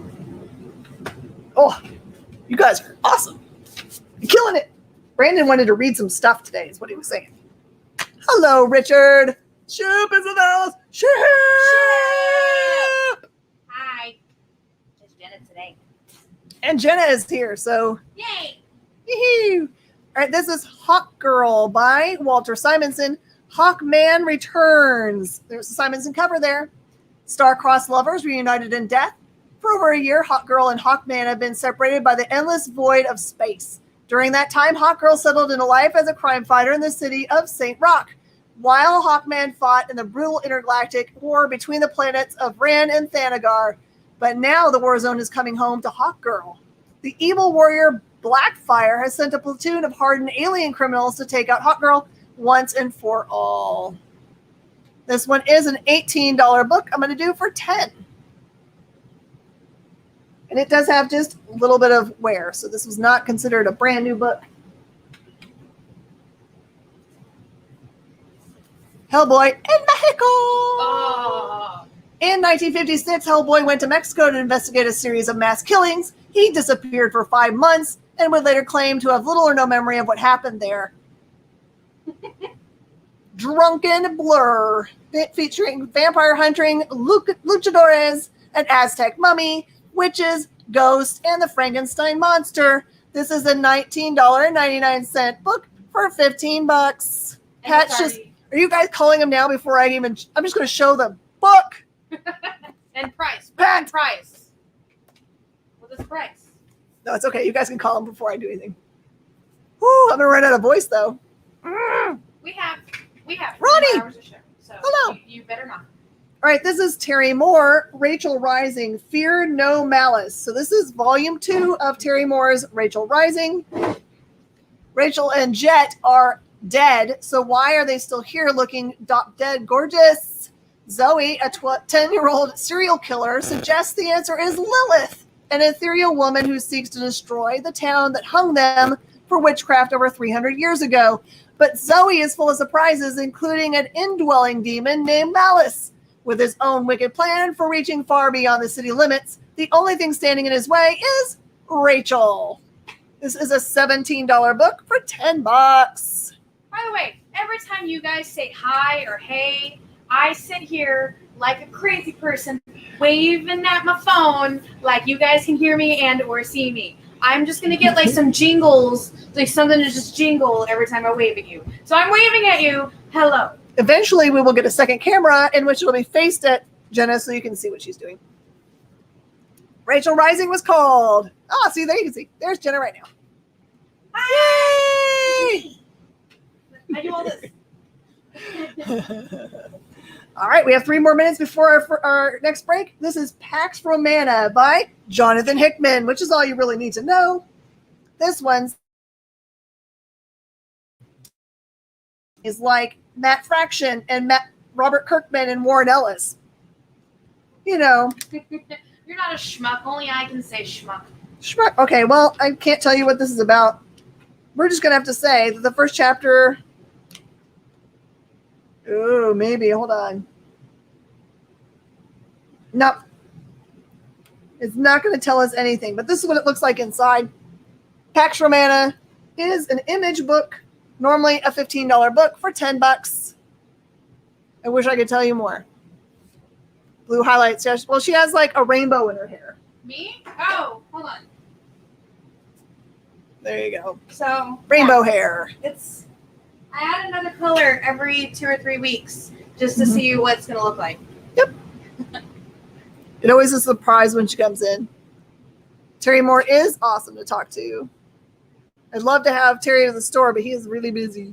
Oh, you guys are awesome. You're killing it. Brandon wanted to read some stuff today, is what he was saying. Hello, Richard. Ship is in the house. Ship! Hi. It's Jenna today. And Jenna is here, so. Yay! Yee-hoo. All right, this is Hawk Girl by Walter Simonson. Hawkman Returns. There's the Simonson cover there. Star-crossed lovers reunited in death. For over a year, Hawkgirl and Hawkman have been separated by the endless void of space. During that time, Hawkgirl settled into life as a crime fighter in the city of St. Rock, while Hawkman fought in the brutal intergalactic war between the planets of Ran and Thanagar. But now the war zone is coming home to Hawkgirl. The evil warrior Blackfire has sent a platoon of hardened alien criminals to take out Hawkgirl once and for all. This one is an $18 book. I'm going to do for $10. And it does have just a little bit of wear, so this was not considered a brand new book. Hellboy in Mexico! Oh. In 1956, Hellboy went to Mexico to investigate a series of mass killings. He disappeared for 5 months and would later claim to have little or no memory of what happened there. Drunken Blur, featuring vampire hunting, luchadores, an Aztec mummy, witches, ghosts, and the Frankenstein monster. This is a $19.99 book for $15. Pat's just, are you guys calling him now before I'm just going to show the book? And price. Pat. Price. What is the price? No, it's okay. You guys can call him before I do anything. Woo, I'm going to run out of voice, though. We have Ronnie! 2 hours of show, so Hello. You better not. All right, this is Terry Moore, Rachel Rising, Fear No Malice. So this is volume 2 of Terry Moore's Rachel Rising. Rachel and Jet are dead, so why are they still here looking dead gorgeous? Zoe, a 10-year-old serial killer, suggests the answer is Lilith, an ethereal woman who seeks to destroy the town that hung them for witchcraft over 300 years ago. But Zoe is full of surprises, including an indwelling demon named Malice. With his own wicked plan for reaching far beyond the city limits, the only thing standing in his way is Rachel. This is a $17 book for $10. By the way, every time you guys say hi or hey, I sit here like a crazy person, waving at my phone like you guys can hear me and or see me. I'm just going to get like some jingles, like something to just jingle every time I wave at you. So I'm waving at you. Hello. Eventually, we will get a second camera in which it'll be faced at Jenna so you can see what she's doing. Rachel Rising was called. Oh, see, there you can see. There's Jenna right now. Hi. I do all this. All right, we have 3 more minutes before our next break. This is Pax Romana by Jonathan Hickman, which is all you really need to know. This one is like Matt Fraction and Robert Kirkman and Warren Ellis. You know. You're not a schmuck. Only I can say schmuck. Schmuck. Okay, well, I can't tell you what this is about. We're just going to have to say that the first chapter... Ooh, maybe. Hold on. No. It's not going to tell us anything, but this is what it looks like inside. Pax Romana is an image book, normally a $15 book for $10. I wish I could tell you more. Blue highlights. Well, she has like a rainbow in her hair. Me? Oh, hold on. There you go. So Rainbow hair. I add another color every 2 or 3 weeks just to see what it's going to look like. Yep. It always is a surprise when she comes in. Terry Moore is awesome to talk to. I'd love to have Terry to the store, but he is really busy.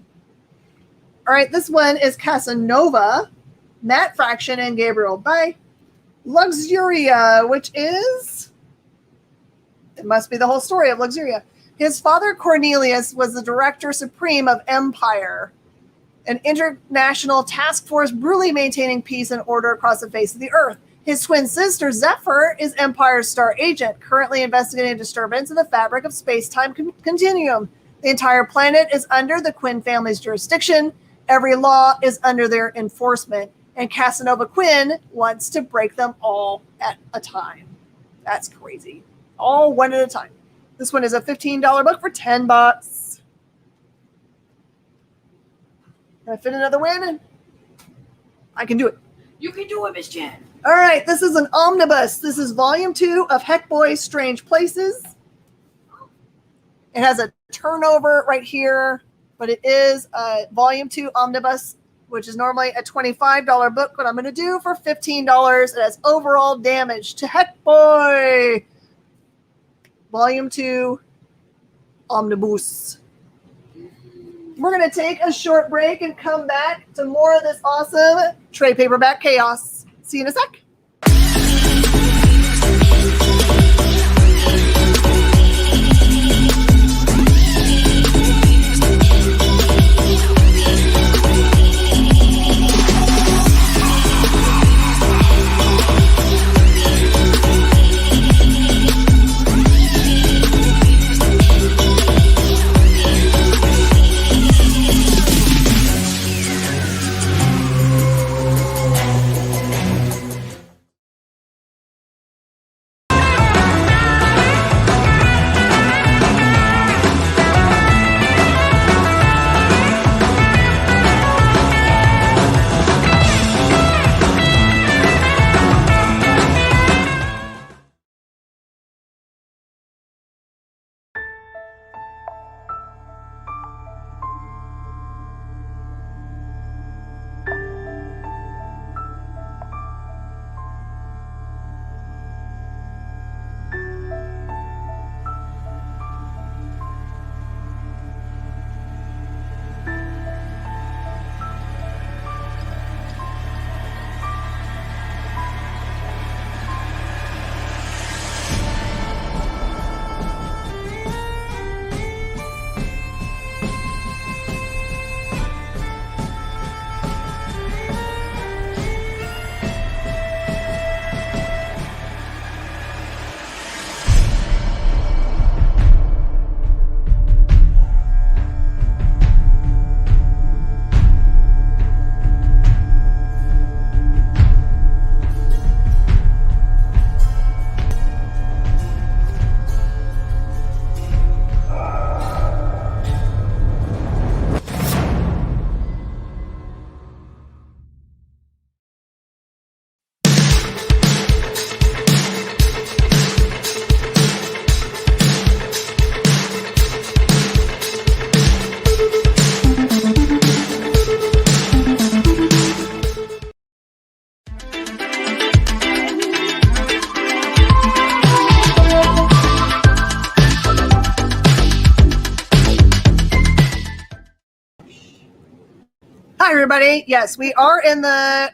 All right, this one is Casanova, Matt Fraction, and Gabriel by Luxuria, which is, it must be the whole story of Luxuria. His father, Cornelius, was the director supreme of Empire, an international task force brutally maintaining peace and order across the face of the earth. His twin sister, Zephyr, is Empire's star agent, currently investigating a disturbance in the fabric of space-time continuum. The entire planet is under the Quinn family's jurisdiction. Every law is under their enforcement, and Casanova Quinn wants to break them all at a time. That's crazy. All one at a time. This one is a $15 book for $10. Can I fit another win? I can do it. You can do it, Miss Jen. All right, this is an omnibus. This is volume 2 of Heckboy's Strange Places. It has a turnover right here, but it is a volume 2 omnibus which is normally a $25 book, but I'm going to do for $15. It has Overall Damage to Heck Boy, Volume 2, Omnibus. We're going to take a short break and come back to more of this awesome trade paperback chaos. See you in a sec. Hi, everybody. Yes, we are in the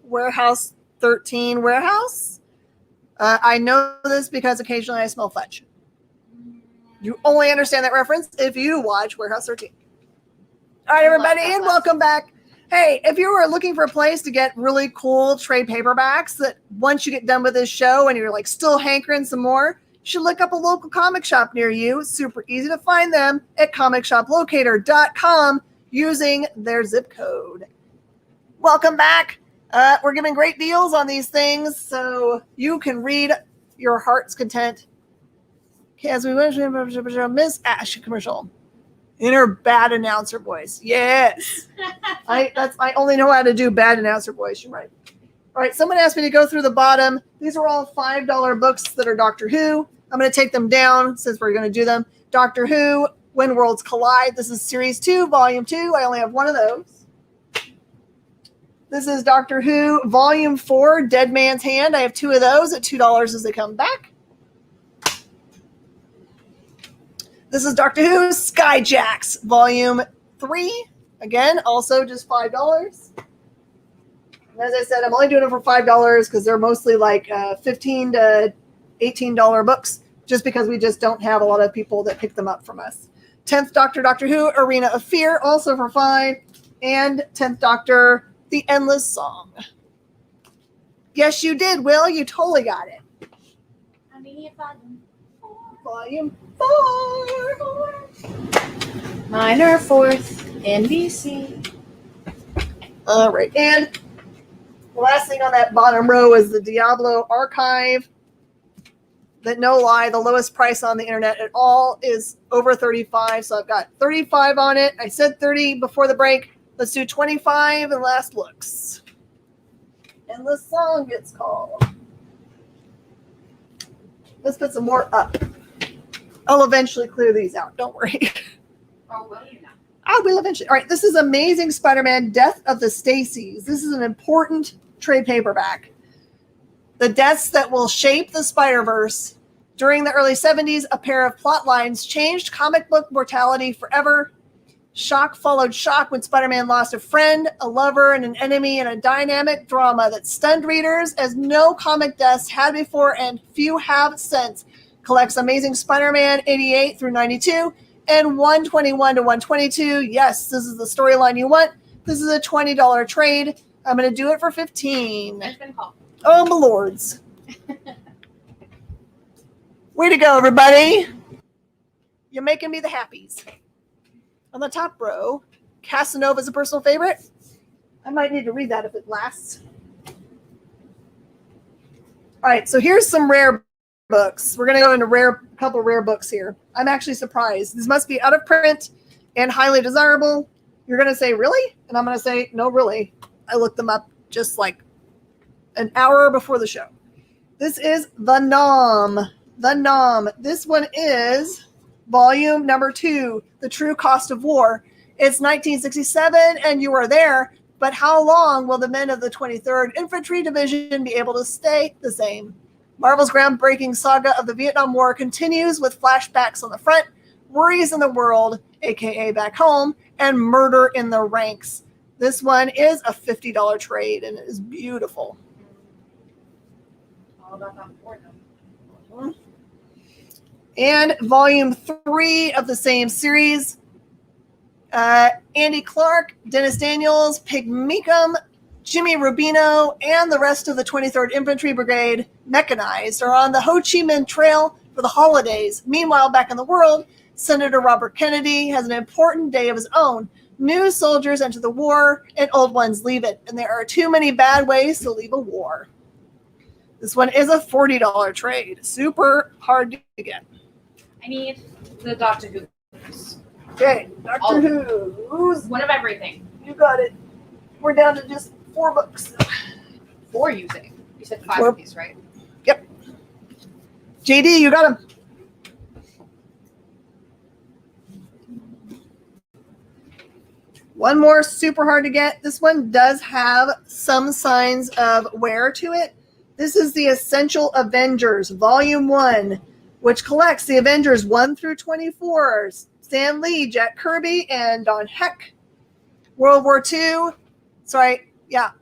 Warehouse 13 warehouse. I know this because occasionally I smell fudge. You only understand that reference if you watch Warehouse 13. All right, everybody, and welcome back. Hey, if you are looking for a place to get really cool trade paperbacks that once you get done with this show and you're like still hankering some more, you should look up a local comic shop near you. It's super easy to find them at comicshoplocator.com using their zip code. Welcome back. We're giving great deals on these things so you can read your heart's content. Okay, as we went to Miss Ash commercial in her bad announcer voice. Yes. I only know how to do bad announcer voice. You're right. All right, someone asked me to go through the bottom. These are all $5 books that are Doctor Who. I'm going to take them down since we're going to do them. Doctor Who, When Worlds Collide. This is Series 2, Volume 2. I only have one of those. This is Doctor Who, Volume 4, Dead Man's Hand. I have two of those at $2 as they come back. This is Doctor Who, Skyjacks, Volume 3. Again, also just $5. And as I said, I'm only doing it for $5 because they're mostly like $15 to $18 books, just because we just don't have a lot of people that pick them up from us. 10th Doctor, Doctor Who, Arena of Fear, also for $5. And 10th Doctor, The Endless Song. Yes, you did, Will. You totally got it. I mean, Volume 4. Minor 4th, NBC. All right. And the last thing on that bottom row is the Diablo Archive. That, no lie, the lowest price on the internet at all is over $35. So I've got $35 on it. I said $30 before the break. Let's do $25 and last looks. And the song it's called. Let's put some more up. I'll eventually clear these out. Don't worry. Oh, will you now? I will eventually. All right, this is Amazing Spider-Man: Death of the Stacys. This is an important trade paperback. The deaths that will shape the Spider-Verse. During the early 70s, a pair of plot lines changed comic book mortality forever. Shock followed shock when Spider-Man lost a friend, a lover, and an enemy in a dynamic drama that stunned readers as no comic deaths had before and few have since. Collects Amazing Spider-Man 88 through 92 and 121 to 122. Yes, this is the storyline you want. This is a $20 trade. I'm going to do it for $15. It's been called. Oh, my lords. Way to go, everybody. You're making me the happies. On the top row, Casanova is a personal favorite. I might need to read that if it lasts. All right, so here's some rare books. We're going to go into a couple rare books here. I'm actually surprised. These must be out of print and highly desirable. You're going to say, really? And I'm going to say, no, really. I looked them up just like an hour before the show. This is The Nom. The Nom. This one is volume number 2, The True Cost of War. It's 1967, and you are there. But how long will the men of the 23rd Infantry Division be able to stay the same? Marvel's groundbreaking saga of the Vietnam War continues with flashbacks on the front, worries in the world, aka back home, and murder in the ranks. This one is a $50 trade, and it is beautiful. All about that war, though. Mm-hmm. And volume 3 of the same series. Andy Clark, Dennis Daniels, Pig Meekum, Jimmy Rubino, and the rest of the 23rd Infantry Brigade, mechanized, are on the Ho Chi Minh Trail for the holidays. Meanwhile, back in the world, Senator Robert Kennedy has an important day of his own. New soldiers enter the war, and old ones leave it. And there are too many bad ways to leave a war. This one is a $40 trade. Super hard to get. I need the Doctor Who. Okay, Doctor Who's. One of everything. You got it. We're down to just 4 books. 4 you say? You said 5 4. of these, right? Yep. JD, you got them. One more super hard to get. This one does have some signs of wear to it. This is the Essential Avengers, Volume 1, which collects the Avengers 1 through 24. Stan Lee, Jack Kirby, and Don Heck. World War II.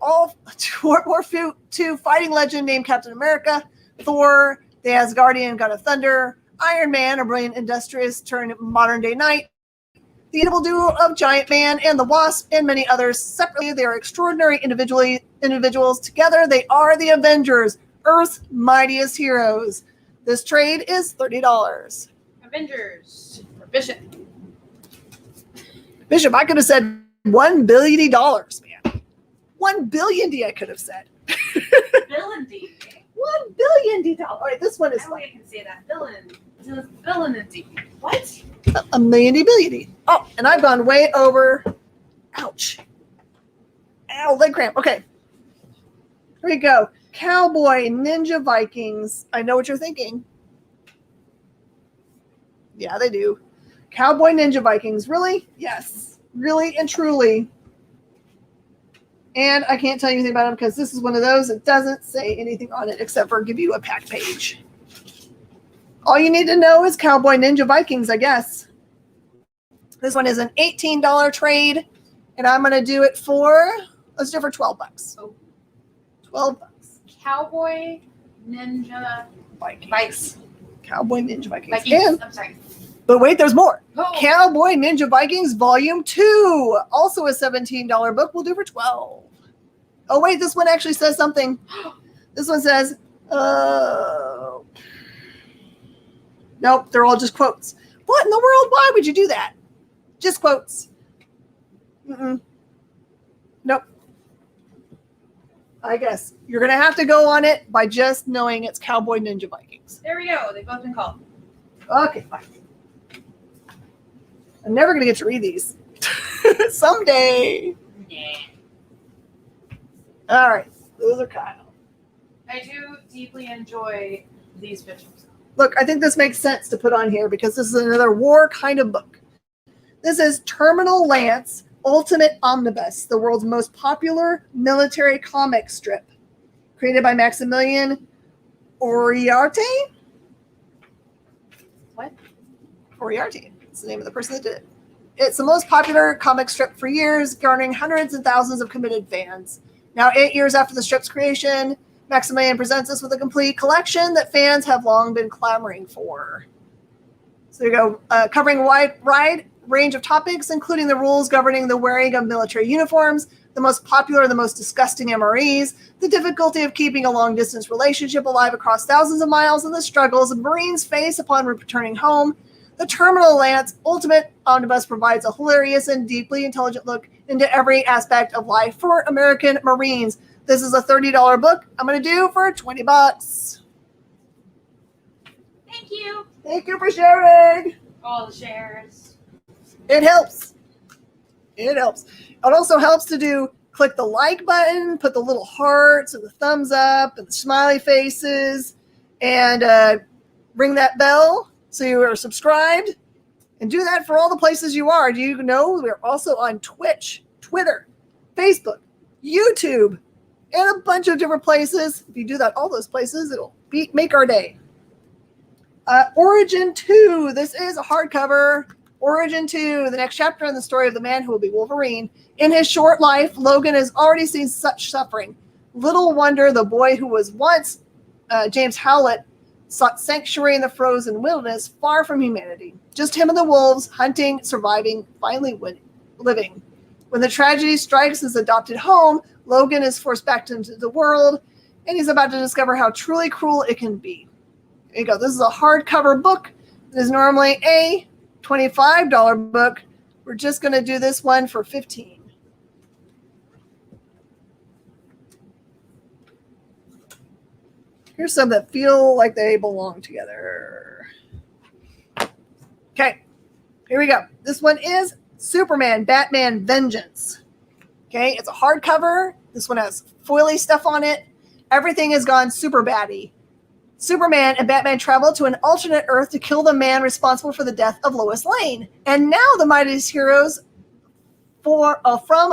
All World War II fighting legend named Captain America. Thor, the Asgardian God of Thunder. Iron Man, a brilliant industrious turned modern-day knight. The Inevitable Duo of Giant Man and the Wasp, and many others. Separately, they are extraordinary individuals. Together, they are the Avengers, Earth's mightiest heroes. This trade is $30. Avengers. Or Bishop. Bishop, I could have said $1 billion, man. $1 billion, I could have said. Villainy. $1 billion. All right, this one is I only can say that. Villainy. What? a million billion. Oh, and I've gone way over. Ouch. Ow, leg cramp. Okay. Here we go. Cowboy Ninja Vikings. I know what you're thinking. Yeah, they do. Cowboy Ninja Vikings. Really? Yes. Really and truly. And I can't tell you anything about them because this is one of those that doesn't say anything on it except for give you a pack page. All you need to know is Cowboy Ninja Vikings, I guess. This one is an $18 trade, and I'm going to do it for, let's do it for $12. Oh. $12. Cowboy Ninja Vikings. Cowboy Ninja Vikings. Vikings. I'm sorry. But wait, there's more. Oh. Cowboy Ninja Vikings Volume 2. Also a $17 book. We'll do for $12. Oh, wait, this one actually says something. This one says, nope, they're all just quotes. What in the world? Why would you do that? Just quotes. Nope. I guess you're going to have to go on it by just knowing it's Cowboy Ninja Vikings. There we go. They've both been called. Okay, fine. I'm never going to get to read these. Someday. Yeah. All right. Those are Kyle. I do deeply enjoy these pictures. Look, I think this makes sense to put on here because this is another war kind of book. This is Terminal Lance Ultimate Omnibus, the world's most popular military comic strip, created by Maximilian Uriarte. What? Uriarte. It's the name of the person that did it. It's the most popular comic strip for years, garnering hundreds and thousands of committed fans. Now, 8 years after the strip's creation, Maximilian presents us with a complete collection that fans have long been clamoring for. So there you go, covering a wide range of topics, including the rules governing the wearing of military uniforms, the most popular, the most disgusting MREs, the difficulty of keeping a long-distance relationship alive across thousands of miles, and the struggles Marines face upon returning home. The Terminal Lance Ultimate Omnibus provides a hilarious and deeply intelligent look into every aspect of life for American Marines. This is a $30 book I'm going to do for $20. Thank you. Thank you for sharing. All the shares. It helps. It helps. It also helps to click the like button, put the little hearts and the thumbs up and the smiley faces, and ring that bell so you are subscribed. And do that for all the places you are. Do you know we're also on Twitch, Twitter, Facebook, YouTube, and a bunch of different places. If you do that, all those places, it'll make our day. Origin 2. This is a hardcover. Origin 2, the next chapter in the story of the man who will be Wolverine. In his short life, Logan has already seen such suffering. Little wonder the boy who was once James Howlett sought sanctuary in the frozen wilderness, far from humanity. Just him and the wolves, hunting, surviving, finally living. When the tragedy strikes his adopted home, Logan is forced back into the world, and he's about to discover how truly cruel it can be. There you go. This is a hardcover book. It is normally a $25 book. We're just going to do this one for $15. Here's some that feel like they belong together. Okay, here we go. This one is Superman, Batman, Vengeance. Okay, it's a hardcover. This one has foily stuff on it. Everything has gone super batty. Superman and Batman travel to an alternate Earth to kill the man responsible for the death of Lois Lane. And now the mightiest heroes from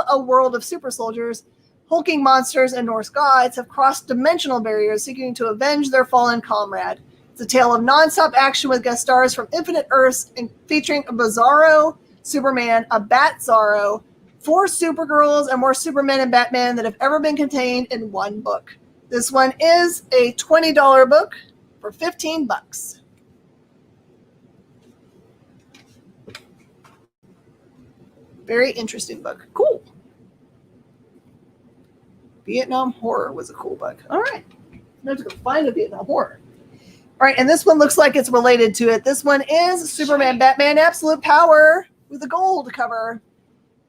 a world of super soldiers, hulking monsters, and Norse gods have crossed dimensional barriers seeking to avenge their fallen comrade. It's a tale of nonstop action with guest stars from Infinite Earths and featuring a Bizarro Superman, a Bat-Zarro, 4 Supergirls, and more Supermen and Batman that have ever been contained in one book. This one is a $20 book for $15. Very interesting book. Cool. Vietnam Horror was a cool book. All right. I'm going to go find a Vietnam Horror. All right, and this one looks like it's related to it. This one is Superman, Batman, Absolute Power with a gold cover.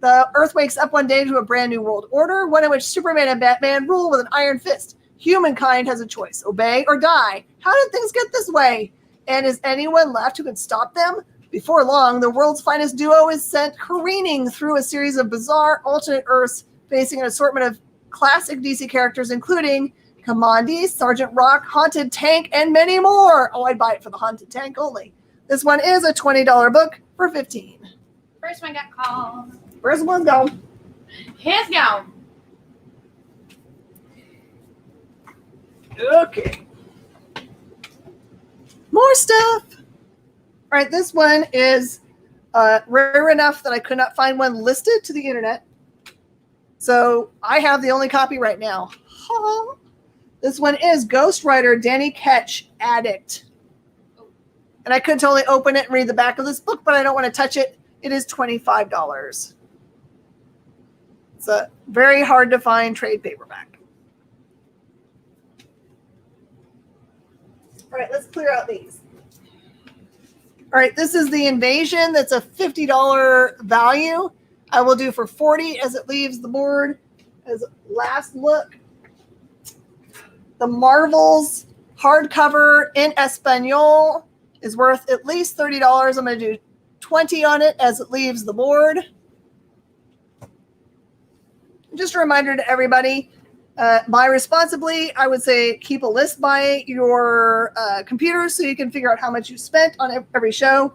The Earth wakes up one day to a brand new world order, one in which Superman and Batman rule with an iron fist. Humankind has a choice, obey or die. How did things get this way? And is anyone left who can stop them? Before long, the world's finest duo is sent careening through a series of bizarre alternate Earths, facing an assortment of classic DC characters, including Commandi, Sergeant Rock, Haunted Tank, and many more. Oh, I'd buy it for the Haunted Tank only. This one is a $20 book for $15. First one got called. First one's gone. Hands gone. Okay. More stuff. All right, this one is rare enough that I could not find one listed to the internet. So I have the only copy right now. This one is Ghostwriter Danny Ketch, Addict. And I could totally open it and read the back of this book, but I don't want to touch it. It is $25. It's a very hard to find trade paperback. All right, let's clear out these. All right, this is The Invasion. That's a $50 value. I will do for $40 as it leaves the board. As last look, the Marvels hardcover in Espanol is worth at least $30. I'm going to do $20 on it as it leaves the board. Just a reminder to everybody, buy responsibly. I would say keep a list by your computer so you can figure out how much you spent on every show.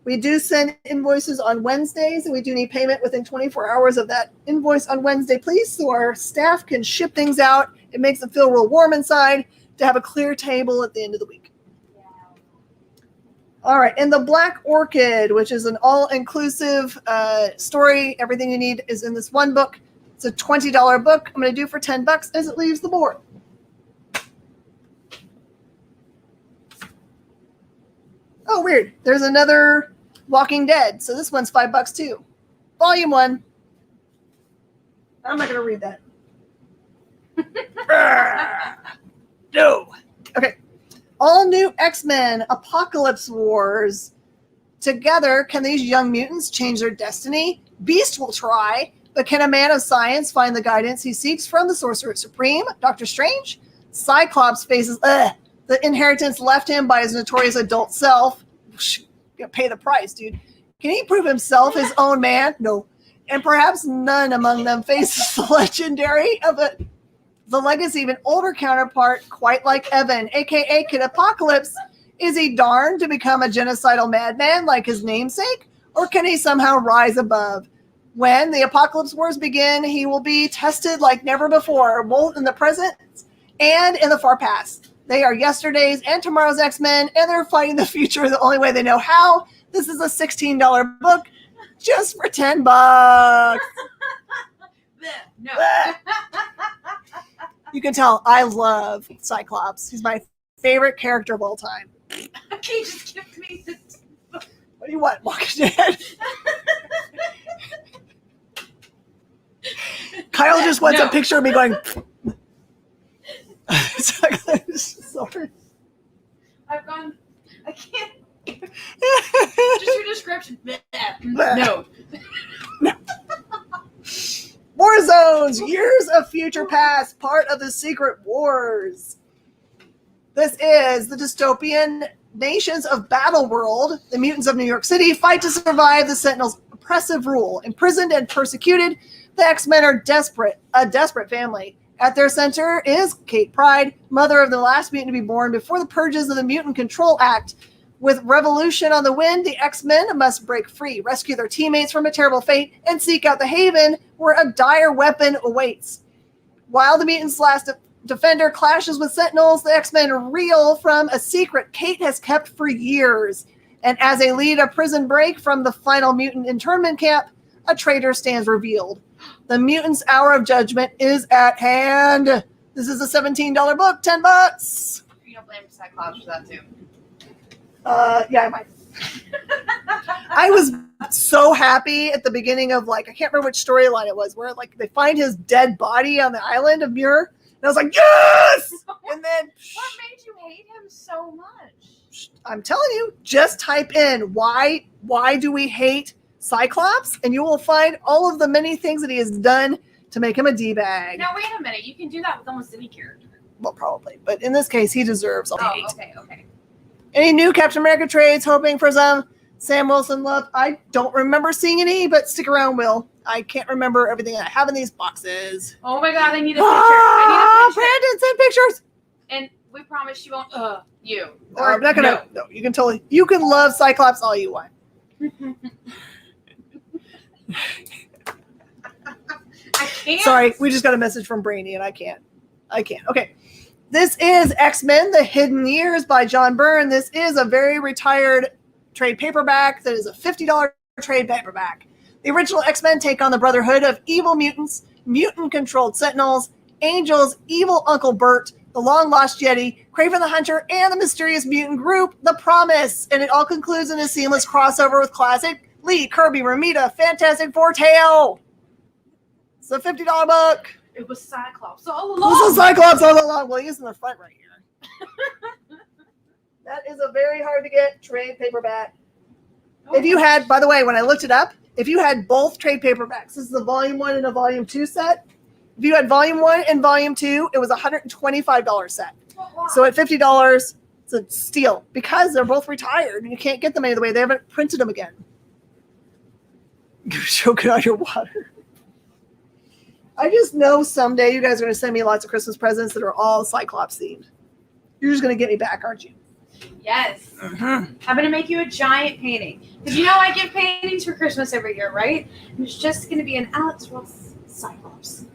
We do send invoices on Wednesdays, and we do need payment within 24 hours of that invoice on Wednesday, please, so our staff can ship things out. It makes them feel real warm inside to have a clear table at the end of the week. All right, and the Black Orchid, which is an all-inclusive story. Everything you need is in this one book. It's a $20 book. I'm going to do for $10 as it leaves the board. Oh, weird. There's another Walking Dead. So this one's $5 too. Volume 1. I'm not going to read that. No. Okay. All new X-Men Apocalypse Wars. Together, can these young mutants change their destiny? Beast will try, but can a man of science find the guidance he seeks from the Sorcerer Supreme, Doctor Strange? Cyclops faces the inheritance left him by his notorious adult self. Gotta pay the price, dude. Can he prove himself his own man? No. And perhaps none among them faces the legendary of the legacy of an older counterpart, quite like Evan, aka Kid Apocalypse. Is he darned to become a genocidal madman like his namesake? Or can he somehow rise above? When the Apocalypse Wars begin, he will be tested like never before, both in the present and in the far past. They are yesterday's and tomorrow's X-Men, and they're fighting the future the only way they know how. This is a $16 book just for $10. No. You can tell I love Cyclops. He's my favorite character of all time. He just gave me the... What do you want, Walking Dead? Kyle just wants a picture of me going... Sorry. I've gone... I can't... Just your description. No. War Zones, Years of Future Past, part of the Secret Wars. This is the dystopian nations of Battle World. The mutants of New York City fight to survive the Sentinels' oppressive rule. Imprisoned and persecuted, the X-Men are a desperate family. At their center is Kate Pryde, mother of the last mutant to be born before the purges of the Mutant Control Act. With revolution on the wind, the X-Men must break free, rescue their teammates from a terrible fate, and seek out the haven where a dire weapon awaits. While the mutants' last defender clashes with Sentinels, the X-Men reel from a secret Kate has kept for years. And as they lead a prison break from the final mutant internment camp, a traitor stands revealed. The mutants' hour of judgment is at hand. This is a $17 book, $10. You don't blame Cyclops for that too. Yeah, I might. I was so happy at the beginning of I can't remember which storyline it was, where they find his dead body on the island of Muir, and I was like, yes! And then what made you hate him so much? I'm telling you, just type in why do we hate Cyclops, and you will find all of the many things that he has done to make him a D-bag. Now wait a minute, you can do that with almost any character. Well, probably, but in this case, he deserves all the hate. Okay. Any new Captain America trades? Hoping for some Sam Wilson love. I don't remember seeing any, but stick around, Will. I can't remember everything I have in these boxes. Oh my god, I need a picture. Brandon, send pictures. And we promise you won't. You. I'm not gonna. No, you can totally. You can love Cyclops all you want. I can't. Sorry, we just got a message from Brainy, and I can't. Okay. This is X-Men, The Hidden Years by John Byrne. This is a very retired trade paperback that is a $50 trade paperback. The original X-Men take on the Brotherhood of evil mutants, mutant-controlled Sentinels, Angel's evil Uncle Bert, the long-lost Yeti, Kraven the Hunter, and the mysterious mutant group, The Promise. And it all concludes in a seamless crossover with classic Lee, Kirby, Romita, Fantastic Four tale. It's a $50 book. It was Cyclops all along. This is Cyclops all along. Well, he's in the front right here. That is a very hard to get trade paperback. If you had, by the way, when I looked it up, if you had both trade paperbacks, this is a volume 1 and a volume 2 set. If you had volume 1 and volume 2, it was a $125 set. Oh, wow. So at $50, it's a steal because they're both retired and you can't get them any other way. They haven't printed them again. You're choking on your water. I just know someday you guys are going to send me lots of Christmas presents that are all Cyclops themed. You're just going to get me back, aren't you? Yes. Mm-hmm. I'm gonna make you a giant painting. Because I give paintings for Christmas every year, right? And it's just gonna be an Alex Ross Cyclops.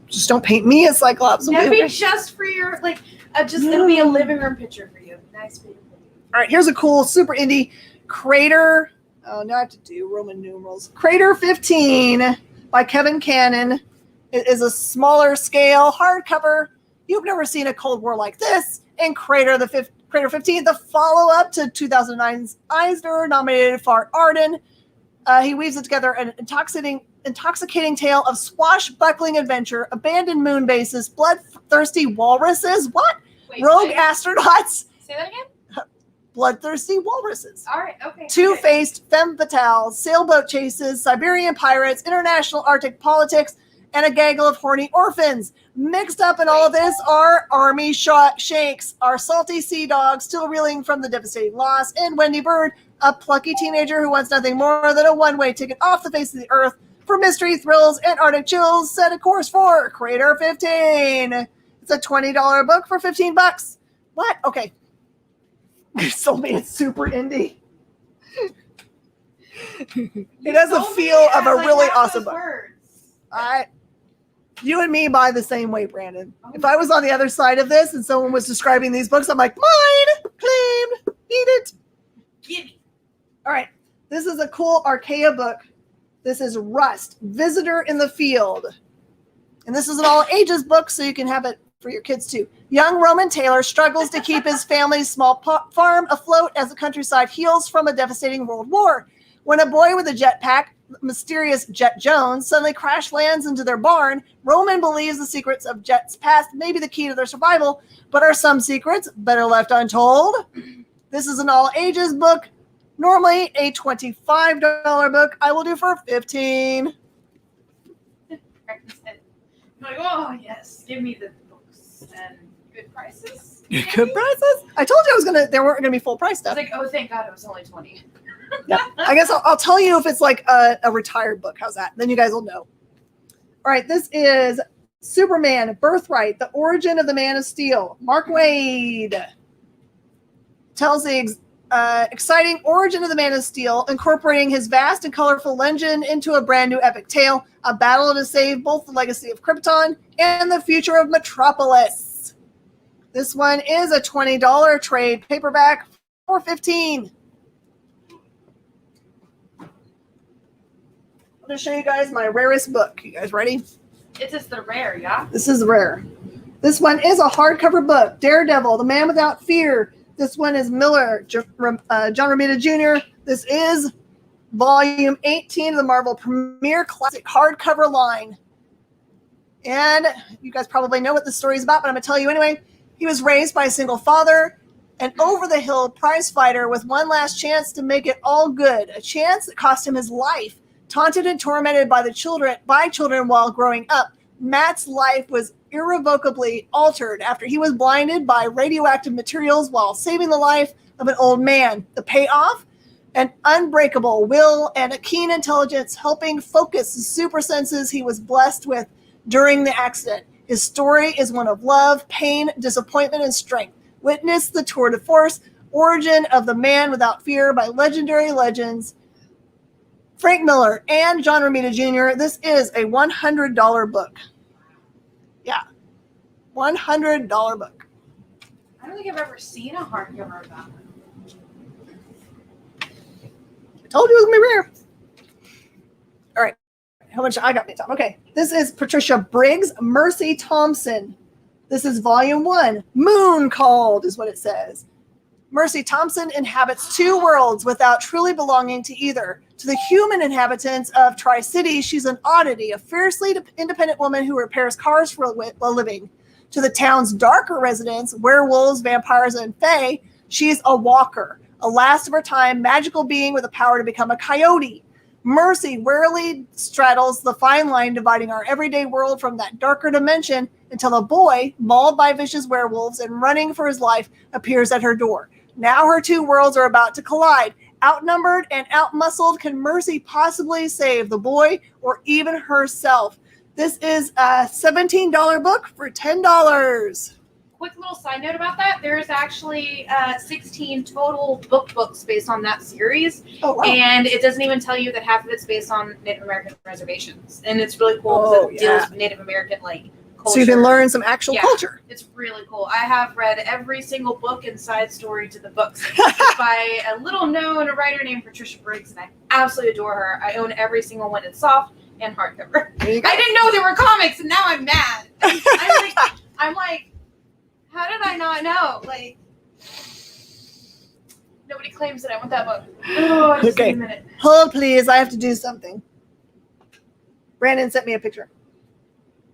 Just don't paint me as Cyclops. That'll be just for your it'll be a living room picture for you. Nice painting. All right, here's a cool super indie Crater. Oh, now I have to do Roman numerals. Crater 15 by Kevin Cannon. It is a smaller scale hardcover. You've never seen a Cold War like this. And Crater 15, the follow-up to 2009's Eisner-nominated Far Arden. He weaves it together an intoxicating tale of swashbuckling adventure, abandoned moon bases, bloodthirsty walruses. What? Wait, Rogue astronauts. Say that again? Bloodthirsty walruses. All right, okay. Two-faced femme fatales, sailboat chases, Siberian pirates, international Arctic politics, and a gaggle of horny orphans. Mixed up in all of this are army shakes, our salty sea dogs still reeling from the devastating loss, and Wendy Bird, a plucky teenager who wants nothing more than a one-way ticket off the face of the earth for mystery, thrills, and Arctic chills. Set a course for Crater 15. It's a $20 book for $15. What? Okay. You sold me. It's super indie. It has a feel of a really awesome book. You and me buy the same way, Brandon. If I was on the other side of this and someone was describing these books, I'm like, mine, claimed, eat it. Give me. All right. This is a cool Archaea book. This is Rust, Visitor in the Field. And this is an all ages book, so you can have it for your kids too. Young Roman Taylor struggles to keep his family's small farm afloat as the countryside heals from a devastating world war. When a boy with a jetpack, mysterious Jet Jones, suddenly crash lands into their barn, Roman believes the secrets of Jet's past may be the key to their survival, but are some secrets better left untold? This is an all ages book. Normally a $25 book. I will do for $15. Like, oh yes, give me the books and good prices. Good prices? I told you they weren't gonna be full price I stuff. was like, oh, thank God it was only 20. Yeah. I guess I'll tell you if it's like a retired book. How's that? Then you guys will know. All right, this is Superman, Birthright, The Origin of the Man of Steel. Mark Waid tells the exciting origin of the Man of Steel, incorporating his vast and colorful legend into a brand new epic tale, a battle to save both the legacy of Krypton and the future of Metropolis. This one is a $20 trade paperback for $15. I'm going to show you guys my rarest book. You guys ready? It's just the rare, yeah? This is rare. This one is a hardcover book, Daredevil, The Man Without Fear. This one is Miller, John Romita Jr. This is volume 18 of the Marvel Premier Classic hardcover line. And you guys probably know what the story is about, but I'm going to tell you anyway. He was raised by a single father, an over-the-hill prize fighter with one last chance to make it all good, a chance that cost him his life. Taunted and tormented by children while growing up, Matt's life was irrevocably altered after he was blinded by radioactive materials while saving the life of an old man. The payoff? An unbreakable will and a keen intelligence helping focus the super senses he was blessed with during the accident. His story is one of love, pain, disappointment, and strength. Witness the tour de force, Origin of the Man Without Fear by legendary legends Frank Miller and John Romita Jr. This is a $100 book. Yeah, $100 book. I don't think I've ever seen a hardcover of that. I told you it was going to be rare. All right, how much I got me time? Okay, this is Patricia Briggs, Mercy Thompson. This is volume 1. Moon Called is what it says. Mercy Thompson inhabits two worlds without truly belonging to either. To the human inhabitants of Tri-City, she's an oddity, a fiercely independent woman who repairs cars for a living. To the town's darker residents, werewolves, vampires, and fae, she's a walker, a last of her time magical being with the power to become a coyote. Mercy warily straddles the fine line dividing our everyday world from that darker dimension until a boy, mauled by vicious werewolves and running for his life, appears at her door. Now her two worlds are about to collide. Outnumbered and outmuscled, can Mercy possibly save the boy or even herself? This is a $17 book for $10. quick little side note about that. There's actually 16 total books based on that series. Oh, wow. And it doesn't even tell you that half of it's based on Native American reservations. And it's really cool because it deals with Native American culture. So you can learn some actual culture. It's really cool. I have read every single book and side story to the books by a little known writer named Patricia Briggs, and I absolutely adore her. I own every single one in soft and hardcover. I didn't know there were comics, and now I'm mad. I'm like, how did I not know? Like, nobody claims that I want that book. Oh, just okay. a minute. Hold, please. I have to do something. Brandon sent me a picture.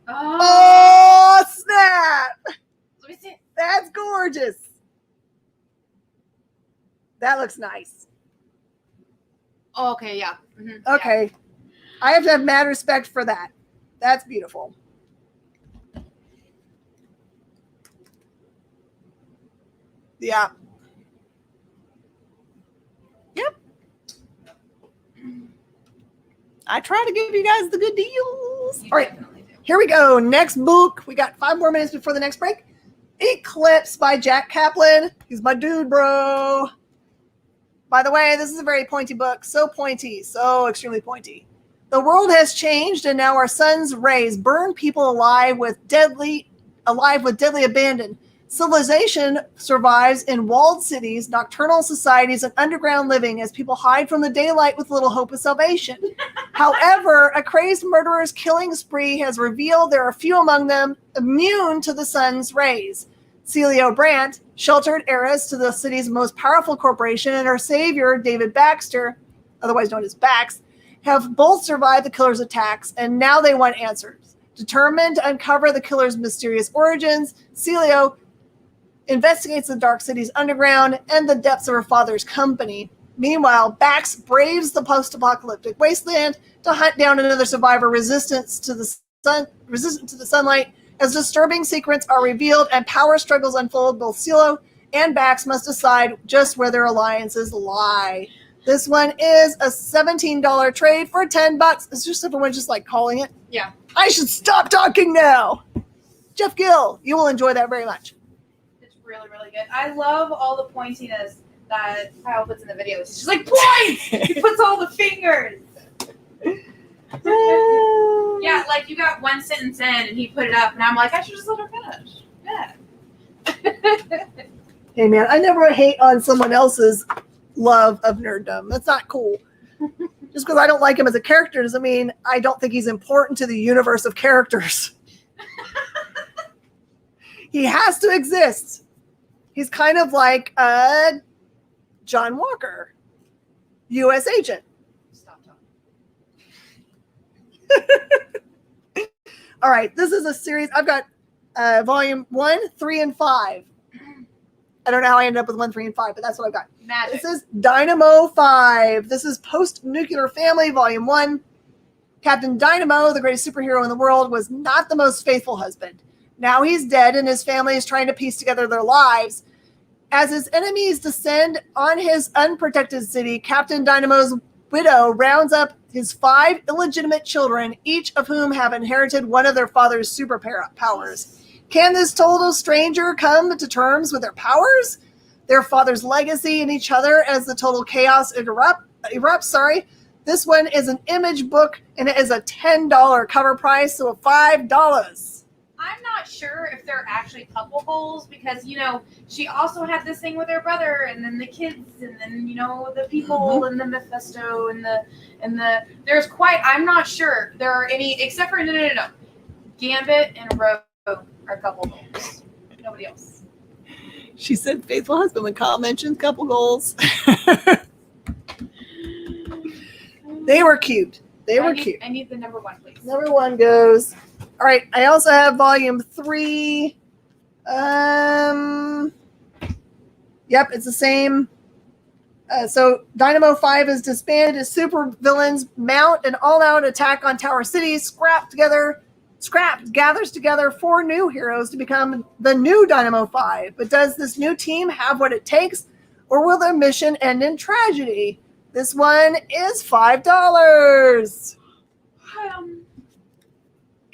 Oh, snap! Let me see it. That's gorgeous. That looks nice. Oh, okay, yeah. Mm-hmm, okay. Yeah. I have to have mad respect for that. That's beautiful. Yeah. Yep. I try to give you guys the good deals. All right. Here we go. Next book. We got 5 more minutes before the next break. Eclipse by Jack Kaplan. He's my dude, bro. By the way, this is a very pointy book. So pointy. So extremely pointy. The world has changed, and now our sun's rays burn people alive with deadly abandon. Civilization survives in walled cities, nocturnal societies, and underground living as people hide from the daylight with little hope of salvation. However, a crazed murderer's killing spree has revealed there are few among them immune to the sun's rays. Celio Brandt, sheltered heiress to the city's most powerful corporation, and her savior, David Baxter, otherwise known as Bax, have both survived the killer's attacks, and now they want answers. Determined to uncover the killer's mysterious origins, Celio investigates the Dark City's underground and the depths of her father's company. Meanwhile, Bax braves the post-apocalyptic wasteland to hunt down another survivor resistant to the sunlight. As disturbing secrets are revealed and power struggles unfold, both Celio and Bax must decide just where their alliances lie. This one is a $17 trade for $10. It's just everyone just calling it. Yeah. I should stop talking now. Jeff Gill, you will enjoy that very much. Really, really good. I love all the pointiness that Kyle puts in the videos. He's just like, point! He puts all the fingers. Yeah, you got one sentence in and he put it up, and I'm like, I should just let her finish. Yeah. Hey, man, I never hate on someone else's love of nerddom. That's not cool. Just because I don't like him as a character doesn't mean I don't think he's important to the universe of characters. He has to exist. He's kind of like John Walker, U.S. agent. Stop talking. All right, this is a series. I've got volume 1, 3, and 5. I don't know how I ended up with 1, 3, and 5, but that's what I've got. Magic. This is Dynamo 5. This is Post-Nuclear Family, volume 1. Captain Dynamo, the greatest superhero in the world, was not the most faithful husband. Now he's dead, and his family is trying to piece together their lives. As his enemies descend on his unprotected city, Captain Dynamo's widow rounds up his 5 illegitimate children, each of whom have inherited one of their father's powers. Can this total stranger come to terms with their powers, their father's legacy, and each other as the total chaos erupts? This one is an image book, and it is a $10 cover price, so $5. I'm not sure if they're actually couple goals because, she also had this thing with her brother and then the kids and then, the people and the Mephisto and the I'm not sure there are any, except for, no. Gambit and Rogue are couple goals. Nobody else. She said faithful husband when Kyle mentioned couple goals. They were cute. Cute. I need the number 1, please. Number 1 goes. All right. I also have volume 3. Yep, it's the same. So Dynamo 5 is disbanded as super villains mount an all-out attack on Tower City. Scrapped gathers together 4 new heroes to become the new Dynamo 5. But does this new team have what it takes, or will their mission end in tragedy? This one is $5.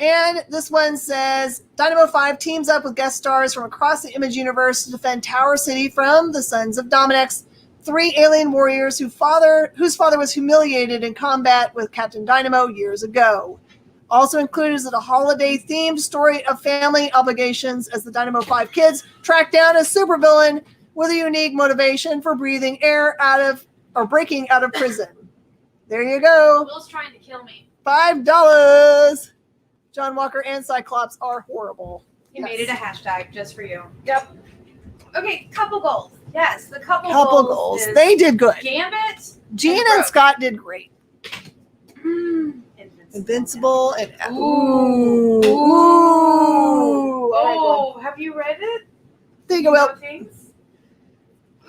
And this one says, Dynamo 5 teams up with guest stars from across the Image universe to defend Tower City from the Sons of Dominex, 3 alien warriors whose father was humiliated in combat with Captain Dynamo years ago. Also included is a holiday-themed story of family obligations as the Dynamo 5 kids track down a supervillain with a unique motivation for breathing air breaking out of prison. There you go. Will's trying to kill me. $5. John Walker and Cyclops are horrible. He made it a hashtag just for you. Yep. Okay, couple goals. Yes, the couple Goals. is They did good. Gambit. Gene and Scott did great. Invincible and Ooh. Ooh. Oh, have you read it? There you go, Will.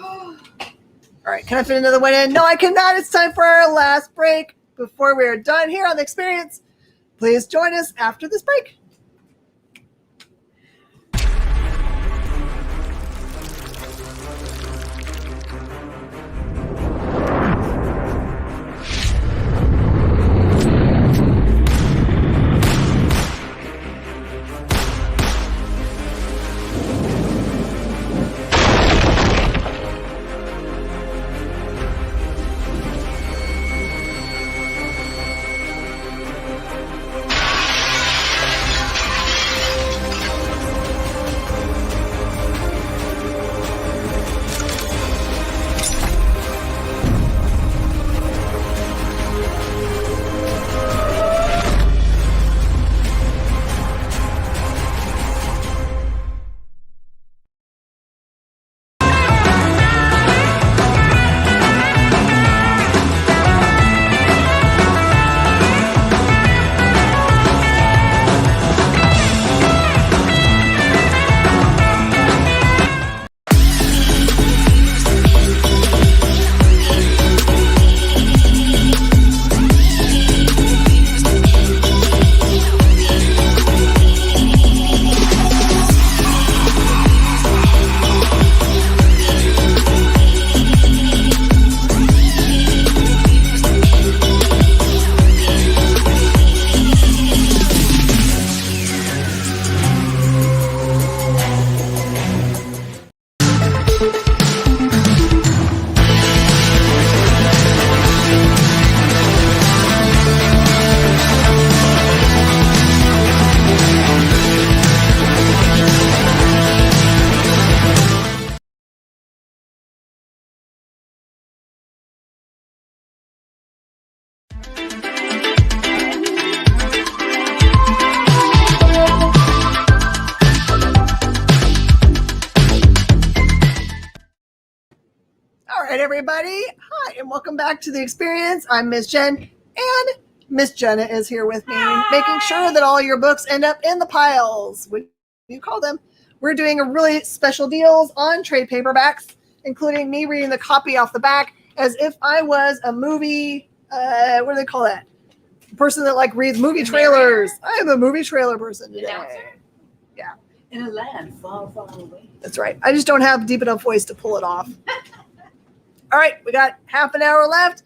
All right, can I fit another one in? No, I cannot. It's time for our last break before we are done here on The Experience. Please join us after this break. Everybody. Hi, and welcome back to The Experience. I'm Miss Jen, and Miss Jenna is here with me, making sure that all your books end up in the piles. What do you call them? We're doing a really special deals on trade paperbacks, including me reading the copy off the back as if I was a movie, what do they call that? A person that reads movie trailers. I am a movie trailer person today. Announcer? Yeah. In a land far, far away. That's right. I just don't have a deep enough voice to pull it off. All right, we got half an hour left.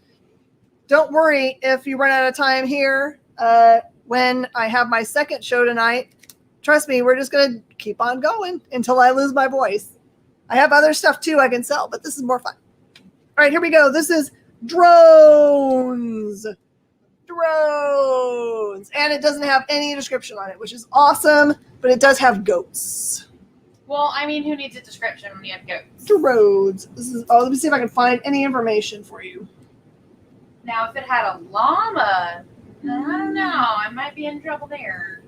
Don't worry if you run out of time here when I have my second show tonight. Trust me, we're just going to keep on going until I lose my voice. I have other stuff too I can sell, but this is more fun. All right, here we go. This is drones. Drones. And it doesn't have any description on it, which is awesome, but it does have goats. Well, I mean, who needs a description when you have goats? Drones. This is. Oh, let me see if I can find any information for you. Now, if it had a llama, I don't know. I might be in trouble there.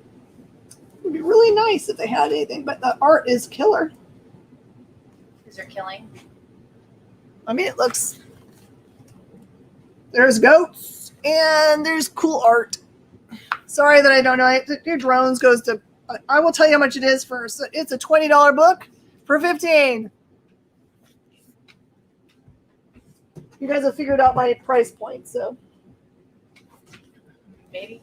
It would be really nice if they had anything, but the art is killer. Is there killing? I mean, it looks. There's goats and there's cool art. Sorry that I don't know. Your drones goes to. I will tell you how much it is first. It's a $20 book for $15. You guys have figured out my price point, so. Maybe.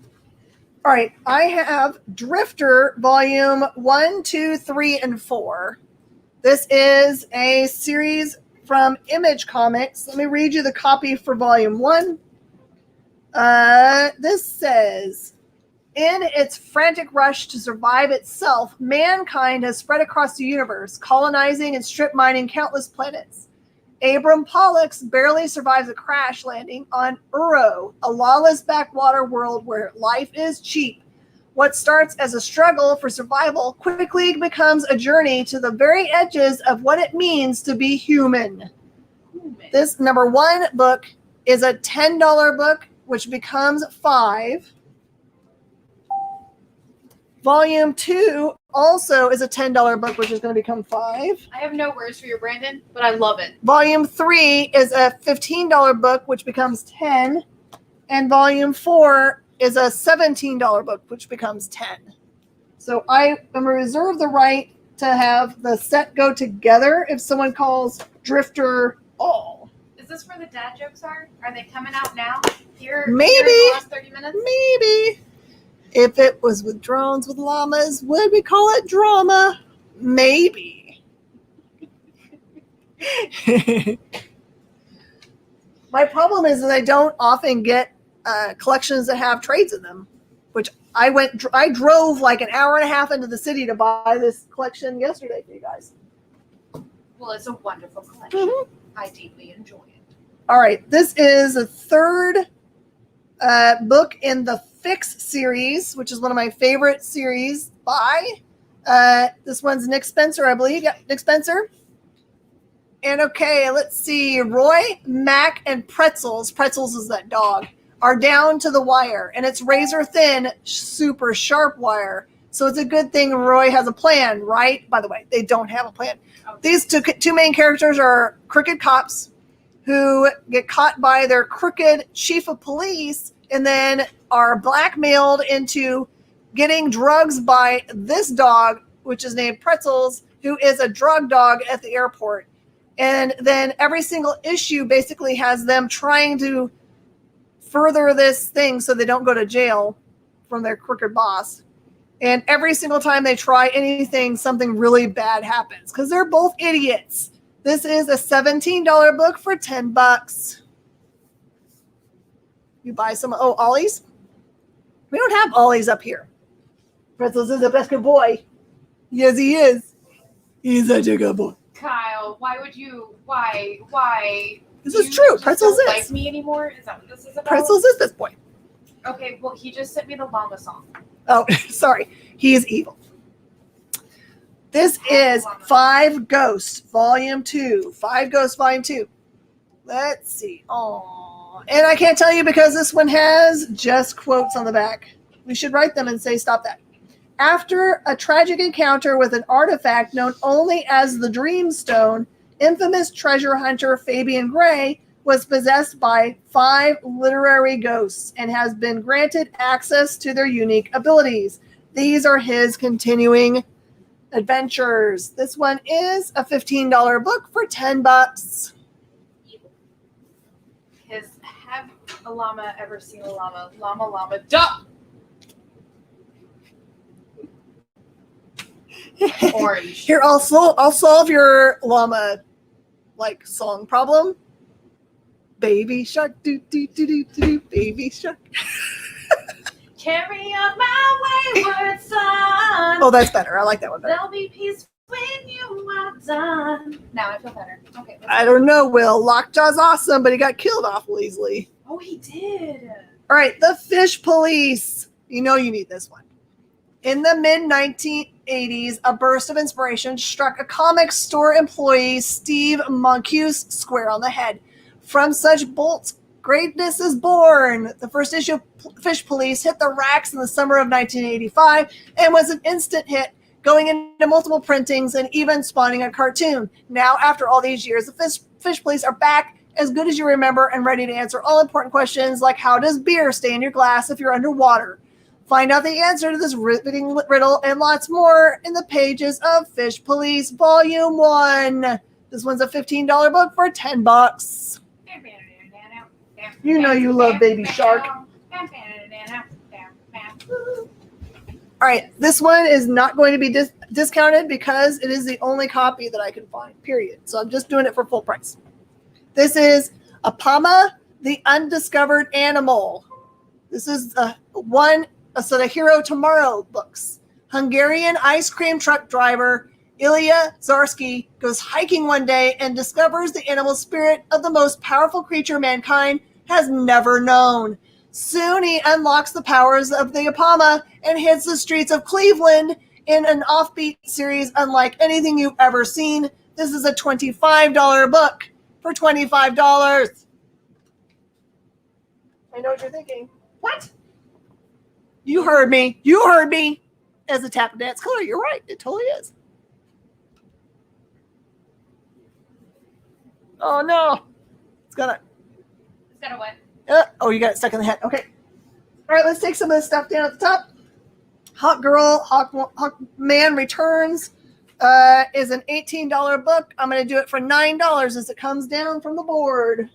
All right, I have Drifter Volume 1, 2, 3, and 4. This is a series from Image Comics. Let me read you the copy for Volume 1. This says, In its frantic rush to survive itself, mankind has spread across the universe, colonizing and strip mining countless planets. Abram Pollux barely survives a crash landing on Uro, a lawless backwater world where life is cheap. What starts as a struggle for survival quickly becomes a journey to the very edges of what it means to be human. This number 1 book is a $10 book, which becomes 5. Volume 2 also is a $10 book, which is going to become 5. I have no words for you, Brandon, but I love it. Volume 3 is a $15 book, which becomes 10. And Volume 4 is a $17 book, which becomes 10. So I am going to reserve the right to have the set go together if someone calls Drifter all. Is this where the dad jokes are? Are they coming out now? Here in Maybe. the last 30 minutes? Maybe. If it was with drones with llamas, would we call it drama? Maybe. My problem is that I don't often get collections that have trades in them, which I drove like an hour and a half into the city to buy this collection yesterday for you guys. Well, it's a wonderful collection. Mm-hmm. I deeply enjoy it. All right, this is the third book in the Fix series, which is one of my favorite series by. This one's Nick Spencer, I believe. Yeah, Nick Spencer. And okay, let's see. Roy, Mac, and Pretzels. Pretzels is that dog. Are down to the wire, and it's razor thin, super sharp wire. So it's a good thing Roy has a plan, right? By the way, they don't have a plan. These two main characters are crooked cops who get caught by their crooked chief of police and then are blackmailed into getting drugs by this dog, which is named Pretzels, who is a drug dog at the airport. And then every single issue basically has them trying to further this thing so they don't go to jail from their crooked boss. And every single time they try anything, something really bad happens because they're both idiots. This is a $17 book for $10. You buy some, Ollie's? We don't have Ollie's up here. Pretzels is the best good boy. Yes, he is. He's such a good boy. Kyle, why? This is true. Just Pretzels don't is. like me anymore? Is that what this is about? Pretzels is this boy. Okay, well, he just sent me the llama song. Oh, sorry. He is evil. This is 5 Ghosts, Volume 2. 5 Ghosts, Volume 2. Let's see. Oh, and I can't tell you because this one has just quotes on the back. We should write them and say, stop that. After a tragic encounter with an artifact known only as the Dreamstone, infamous treasure hunter Fabian Gray was possessed by 5 literary ghosts and has been granted access to their unique abilities. These are his continuing adventures. This one is a $15 book for $10. Have a llama ever seen a llama? Llama, duck! Orange. Here, I'll solve your llama song problem. Baby shark, do do do do do, baby shark. Carry on my wayward son. Oh, that's better. I like that one better. There'll be peace when you are done. Now I feel better. Okay. I don't know, Will. Lockjaw's awesome, but he got killed awful easily. Oh, he did. All right, The Fish Police. You know you need this one. In the mid-1980s, a burst of inspiration struck a comic store employee, Steve Moncuse, square on the head. From such bolts, greatness is born. The first issue of Fish Police hit the racks in the summer of 1985 and was an instant hit, going into multiple printings and even spawning a cartoon. Now, after all these years, the Fish Police are back, as good as you remember, and ready to answer all important questions like how does beer stay in your glass if you're underwater? Find out the answer to this riveting riddle and lots more in the pages of Fish Police Volume 1. This one's a $15 book for $10. You know you love Baby Shark. All right, this one is not going to be discounted because it is the only copy that I can find, period. So I'm just doing it for full price. This is Apama, the Undiscovered Animal. This is one So the Hero Tomorrow books. Hungarian ice cream truck driver Ilya Zarsky goes hiking one day and discovers the animal spirit of the most powerful creature mankind has never known. Soon he unlocks the powers of the Apama and hits the streets of Cleveland in an offbeat series unlike anything you've ever seen. This is a $25 book for $25. I know what you're thinking. What? You heard me. You heard me. As a tap dance color, you're right. It totally is. Oh no. It's gonna what? oh, you got it stuck in the head. Okay. All right, let's take some of this stuff down at the top. Hawk Girl, Hawk Man Returns is an $18 book. I'm going to do it for $9 as it comes down from the board.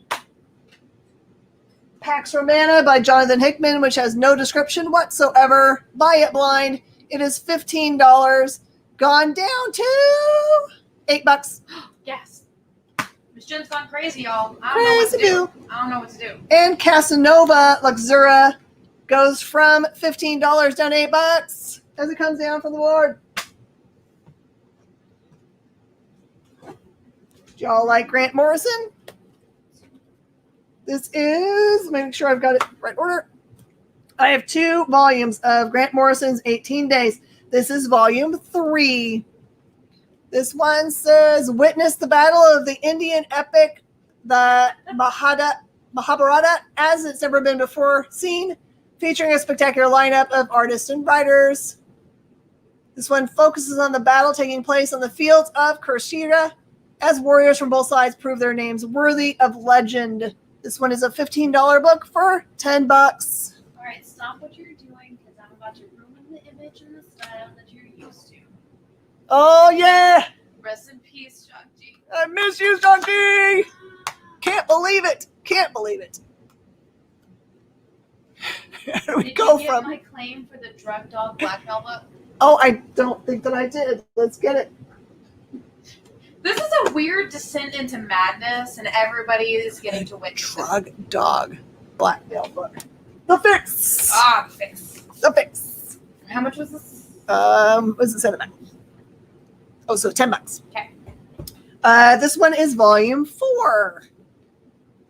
Pax Romana by Jonathan Hickman, which has no description whatsoever. Buy it blind. It is $15. Gone down to $8. Yes. Miss Jen's gone crazy, y'all. I don't know what to do. And Casanova Luxura goes from $15 down to $8 as it comes down from the board. Do y'all like Grant Morrison? This is, make sure I've got it right order. I have 2 volumes of Grant Morrison's 18 Days. This is volume 3. This one says, witness the battle of the Indian epic, the Mahabharata, as it's never been before seen, featuring a spectacular lineup of artists and writers. This one focuses on the battle taking place on the fields of Kurukshetra as warriors from both sides prove their names worthy of legend. This one is a $15 book for $10. All right, stop what you're doing because I'm about to ruin the image and the style that you're used to. Oh, yeah. Rest in peace, John G. I miss you, John G. Can't believe it. Can't believe it. How do we go Did you get my claim for the drug dog blackmail book? Oh, I don't think that I did. Let's get it. This is a weird descent into madness, and everybody is getting to witness Drug dog blackmail book. The Fix. Ah, the fix. The Fix. How much was this? Was it $7? Oh, so $10. Okay. This one is volume 4.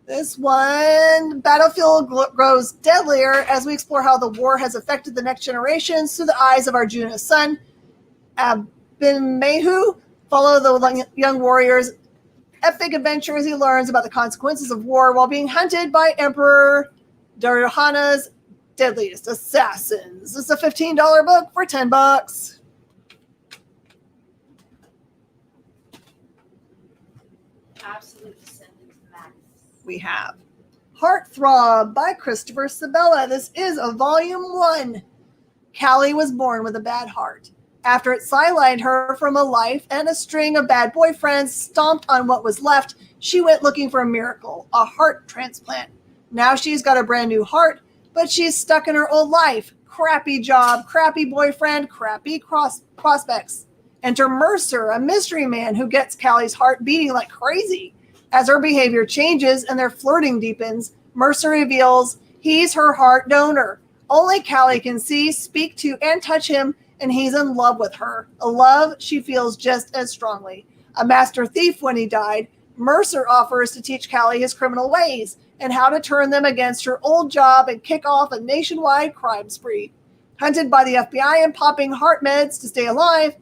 This one, Battlefield grows deadlier as we explore how the war has affected the next generations through the eyes of Arjuna's son, Abhimanyu. Follow the young warrior's epic adventure as he learns about the consequences of war while being hunted by Emperor Duryodhana's deadliest assassins. This is a $15 book for $10. Absolute descent into madness. We have Heartthrob by Christopher Sabella. This is a volume 1. Callie was born with a bad heart. After it sidelined her from a life and a string of bad boyfriends stomped on what was left, she went looking for a miracle, a heart transplant. Now she's got a brand new heart, but she's stuck in her old life. Crappy job, crappy boyfriend, crappy prospects. Enter Mercer, a mystery man who gets Callie's heart beating like crazy. As her behavior changes and their flirting deepens, Mercer reveals he's her heart donor. Only Callie can see, speak to, and touch him, and he's in love with her, a love she feels just as strongly. A master thief when he died, Mercer offers to teach Callie his criminal ways and how to turn them against her old job and kick off a nationwide crime spree. Hunted by the FBI and popping heart meds to stay alive,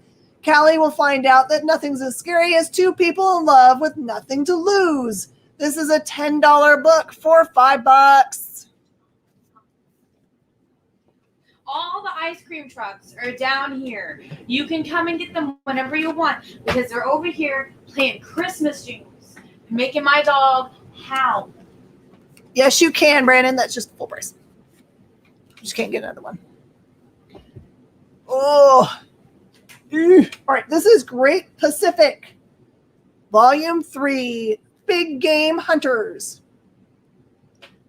Callie will find out that nothing's as scary as 2 people in love with nothing to lose. This is a $10 book for $5. All the ice cream trucks are down here. You can come and get them whenever you want because they're over here playing Christmas jingles, making my dog howl. Yes, you can, Brandon. That's just full price. You just can't get another one. Oh. All right, this is Great Pacific, Volume 3, Big Game Hunters.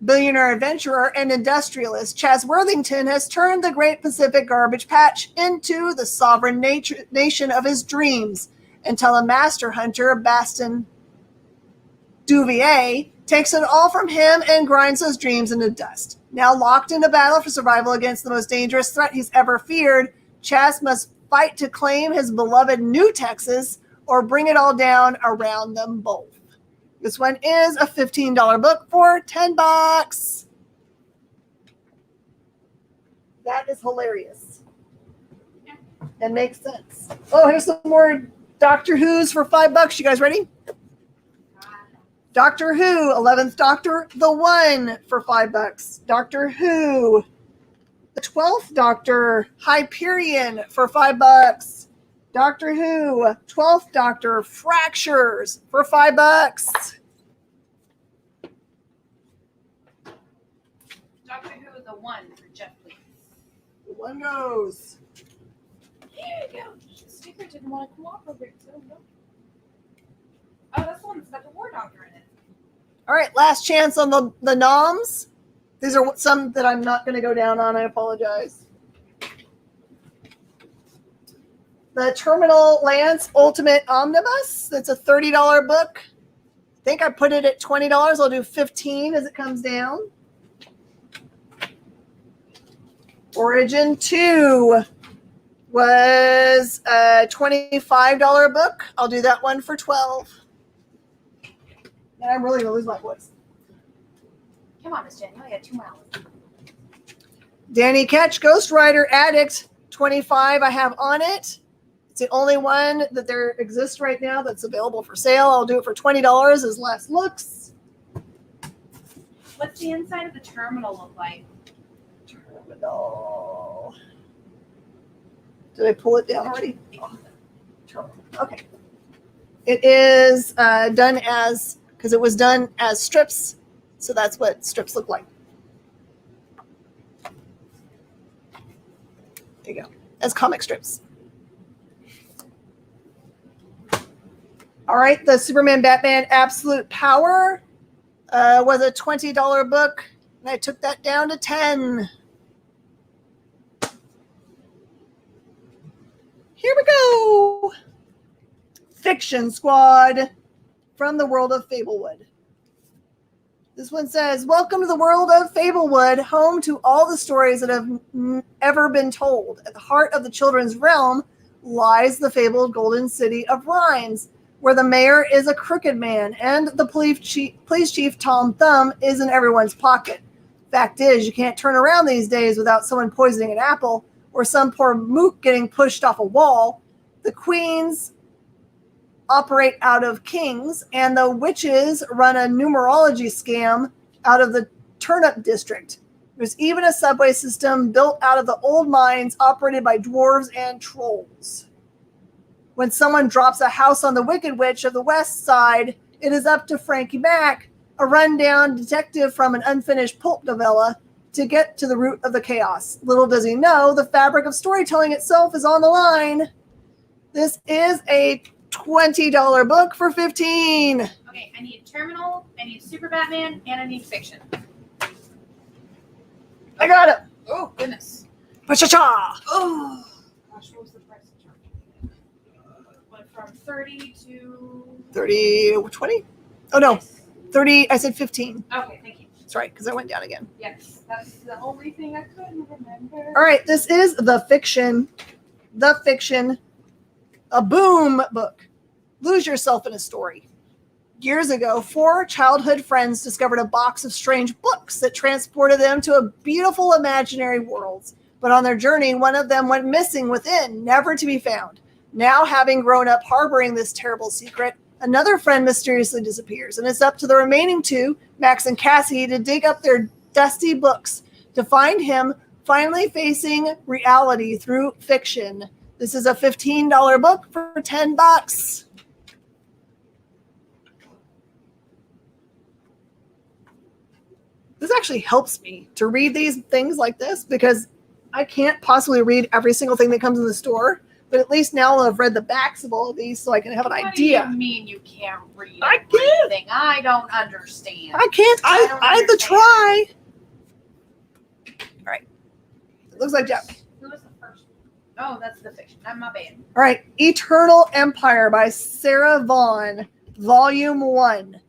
Billionaire adventurer and industrialist Chaz Worthington has turned the Great Pacific Garbage Patch into the sovereign nation of his dreams until a master hunter, Baston Duvier, takes it all from him and grinds those dreams into dust. Now locked in a battle for survival against the most dangerous threat he's ever feared, Chas must fight to claim his beloved New Texas or bring it all down around them both. This one is a $15 book for $10. That is hilarious. And makes sense. Oh, here's some more Doctor Who's for $5. You guys ready? Doctor Who, 11th Doctor, The One for $5. Doctor Who, the 12th Doctor, Hyperion for $5. Doctor Who, 12th Doctor, Fractures for $5. Doctor Who, the one for Jeff, please. The one goes. Here you go. The sticker didn't want to cooperate, so no. Oh, that's the one that's got the War Doctor in it. All right, last chance on the noms. These are some that I'm not going to go down on. I apologize. The Terminal Lance Ultimate Omnibus. That's a $30 book. I think I put it at $20. I'll do $15 as it comes down. Origin 2 was a $25 book. I'll do that one for $12. And I'm really going to lose my voice. Come on, Miss Jen. You only got 2 miles. Danny Ketch, Ghost Rider Addict, $25 I have on it. It's the only one that there exists right now that's available for sale. I'll do it for $20 as last looks. What's the inside of the terminal look like? Terminal. Did I pull it down already? Oh, terminal. Okay. It is done as, because it was done as strips, so that's what strips look like. There you go. As comic strips. All right, the Superman Batman Absolute Power was a $20 book, and I took that down to $10. Here we go. Fiction Squad from the world of Fablewood. This one says, welcome to the world of Fablewood, home to all the stories that have ever been told. At the heart of the children's realm lies the fabled golden city of Rhines, where the mayor is a crooked man and the police chief Tom Thumb is in everyone's pocket. Fact is, you can't turn around these days without someone poisoning an apple or some poor mook getting pushed off a wall. The queens operate out of Kings, and the witches run a numerology scam out of the Turnip District. There's even a subway system built out of the old mines operated by dwarves and trolls. When someone drops a house on the Wicked Witch of the West Side, it is up to Frankie Mac, a rundown detective from an unfinished pulp novella, to get to the root of the chaos. Little does he know, the fabric of storytelling itself is on the line. This is a $20 book for $15. Okay, I need Terminal, I need Super Batman, and I need Fiction. I got it. Oh, goodness. Cha-cha-cha. Oh, gosh, what was the price of Terminal? Went from 30 to... 30, 20? Oh, no. Yes. 30, I said 15. Okay, thank you. Sorry, because I went down again. Yes, that's the only thing I couldn't remember. All right, this is The Fiction, a Boom book. Lose yourself in a story. Years ago, 4 childhood friends discovered a box of strange books that transported them to a beautiful imaginary worlds. But on their journey, one of them went missing within, never to be found. Now, having grown up harboring this terrible secret, another friend mysteriously disappears, and it's up to the remaining 2, Max and Cassie, to dig up their dusty books to find him finally facing reality through fiction. This is a $15 book for $10. This actually helps me to read these things like this because I can't possibly read every single thing that comes in the store. But at least now I'll have read the backs of all of these so I can have an idea. What do you mean you can't read I can't. everything? I don't understand. I can't. I had to try. All right. It looks like Jeff. Who was the first one? Oh, that's the Fiction. I'm my bad. All right. Eternal Empire by Sarah Vaughn, Volume 1.